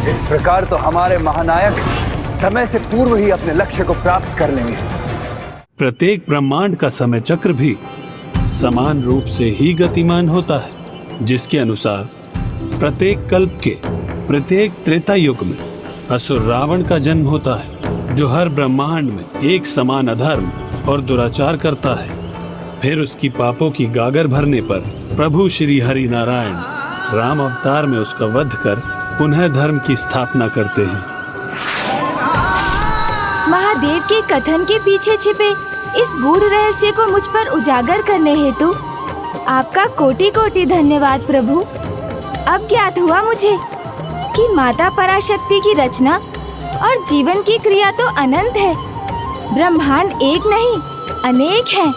इस प्रकार तो हमारे महानायक समय से पूर्व ही अपने लक्ष्य को प्राप्त कर लेंगे। प्रत्येक ब्रह्मांड का समय चक्र भी समान रूप से ही गतिमान होता है, जिसके अनुसार प्रत्येक कल्प के प्रत्येक त्रेता युग में असुर रावण का जन्म होता है, जो हर ब्रह्मांड में एक समान अधर्म और दुराचार करता है। फिर उसकी पापों की गागर भरने पर प्रभु श्री हरि नारायण राम अवतार में उसका वध कर पुनः धर्म की स्थापना करते हैं। महादेव के कथन के पीछे छिपे इस गूढ़ रहस्य को मुझ पर उजागर करने हेतु आपका कोटि कोटि धन्यवाद प्रभु। अब ज्ञात हुआ मुझे कि माता पराशक्ति की रचना और जीवन की क्रिया तो अनंत है। ब्रह्मांड एक नहीं अनेक है।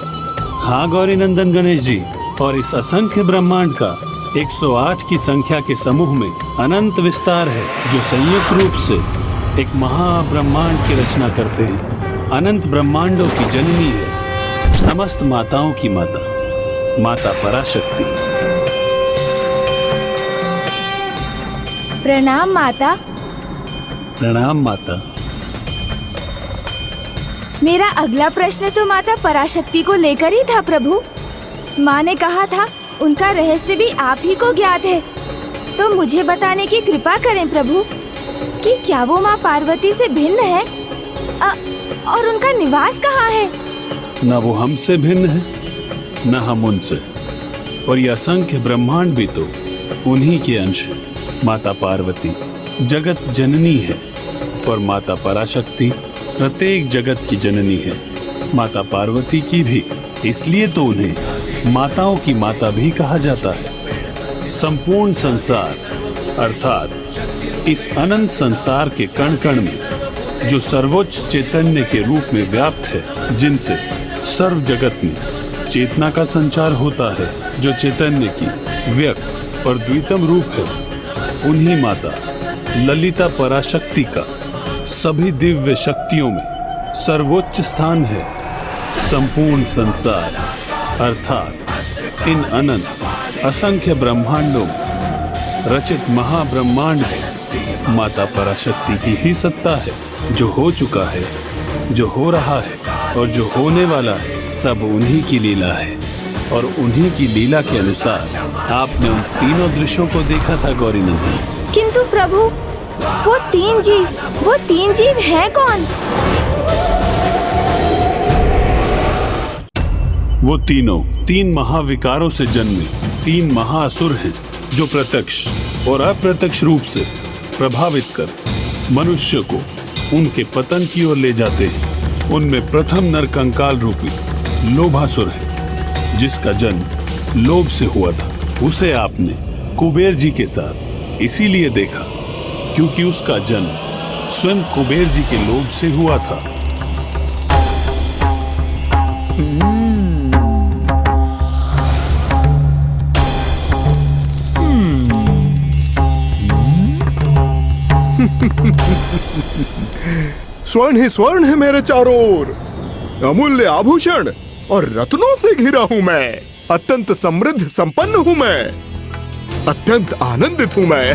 हाँ गौरी नंदन गणेश जी, और इस असंख्य ब्रह्मांड का 108 की संख्या के समूह में अनंत विस्तार है, जो संयुक्त रूप से एक महाब्रह्मांड की रचना करते हैं। अनंत ब्रह्मांडों की जननी है समस्त माताओं की माता, माता पराशक्ति। प्रणाम माता। प्रणाम माता। मेरा अगला प्रश्न तो माता पराशक्ति को लेकर ही था प्रभु। माँ ने कहा था उनका रहस्य भी आप ही को ज्ञात है, तो मुझे बताने की कृपा करें प्रभु कि क्या वो माँ पार्वती से भिन्न है और उनका निवास कहाँ है। न वो हमसे भिन्न है न हम उनसे, और ये असंख्य ब्रह्मांड भी तो उन्हीं के अंश है। माता पार्वती जगत जननी है और माता पराशक्ति प्रत्येक जगत की जननी है। माता पार्वती की भी इसलिए तो उन्हें माताओं की माता भी कहा जाता है। संपूर्ण संसार अर्थात इस अनंत संसार के कण कण में जो सर्वोच्च चैतन्य के रूप में व्याप्त है, जिनसे सर्व जगत में चेतना का संचार होता है, जो चैतन्य की व्यक्त और द्वितम रूप है, उन्हीं माता ललिता पराशक्ति का सभी दिव्य शक्तियों में सर्वोच्च स्थान है। संपूर्ण संसार अर्थात इन अनंत असंख्य ब्रह्मांडों में रचित महाब्रह्मांड में माता पराशक्ति की ही सत्ता है। जो हो चुका है, जो हो रहा है और जो होने वाला है, सब उन्हीं की लीला है। और उन्हीं की लीला के अनुसार आपने उन तीनों दृश्यों को देखा था गौरी नंदन। किंतु प्रभु वो तीन जीव हैं कौन? वो तीन महाविकारों से जन्मे 3 महाअसुर हैं, जो प्रत्यक्ष और अप्रत्यक्ष रूप से प्रभावित कर मनुष्य को उनके पतन की ओर ले जाते हैं। उनमें प्रथम नरकंकाल रूपी लोभासुर है, जिसका जन्म लोभ से हुआ था। उसे आपने कुबेर जी के साथ इसीलिए देखा क्योंकि उसका जन्म स्वयं कुबेर जी के लोभ से हुआ था। स्वर्ण ही स्वर्ण है मेरे चारों ओर, अमूल्य आभूषण और रत्नों से घिरा हूं मैं। अत्यंत समृद्ध संपन्न हूं मैं, अत्यंत आनंदित हूं मैं।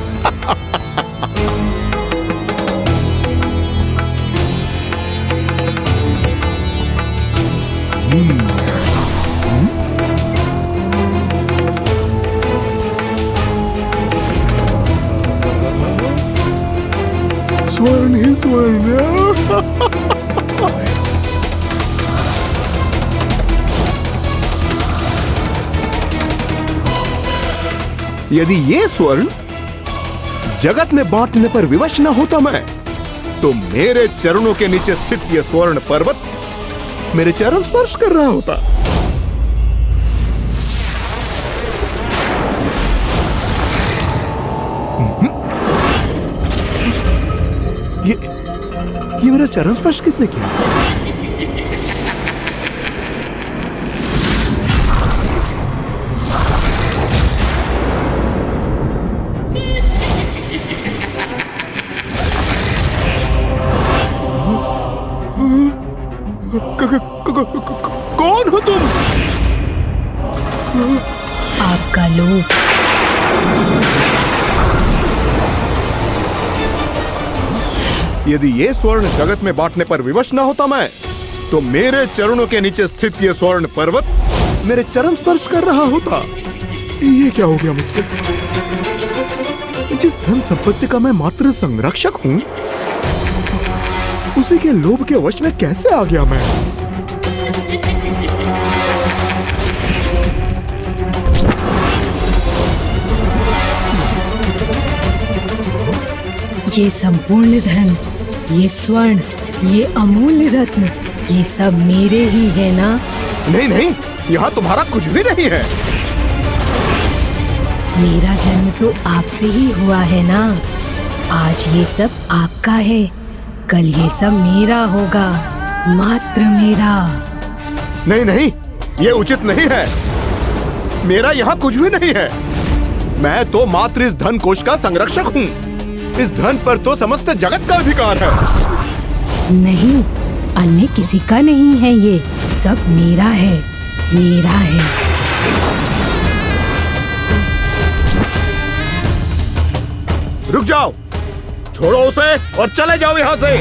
स्वर्ण ही स्वर्ण। यदि ये स्वर्ण जगत में बांटने पर विवश न होता मैं, तो मेरे चरणों के नीचे स्थित यह स्वर्ण पर्वत मेरे चरण स्पर्श कर रहा होता। ये मेरा चरण स्पर्श किसने किया? कौन हो तुम? आपका लोभ। यदि ये स्वर्ण जगत में बांटने पर विवश न होता मैं, तो मेरे चरणों के नीचे स्थित ये स्वर्ण पर्वत मेरे चरण स्पर्श कर रहा होता। ये क्या हो गया मुझसे? जिस धन संपत्ति का मैं मात्र संरक्षक हूं, उसी के लोभ के वश में कैसे आ गया मैं? ये संपूर्ण धन, ये स्वर्ण, ये अमूल्य रत्न, ये सब मेरे ही है ना? नहीं नहीं, यहाँ तुम्हारा कुछ भी नहीं है। मेरा जन्म तो आपसे ही हुआ है ना। आज ये सब आपका है, कल ये सब मेरा होगा, मात्र मेरा। नहीं नहीं, ये उचित नहीं है। मेरा यहाँ कुछ भी नहीं है। मैं तो मात्र इस धन कोश का संरक्षक हूँ। इस धन पर तो समस्त जगत का अधिकार है। नहीं, अन्य किसी का नहीं है, ये सब मेरा है, मेरा है। रुक जाओ, छोड़ो उसे और चले जाओ यहाँ से।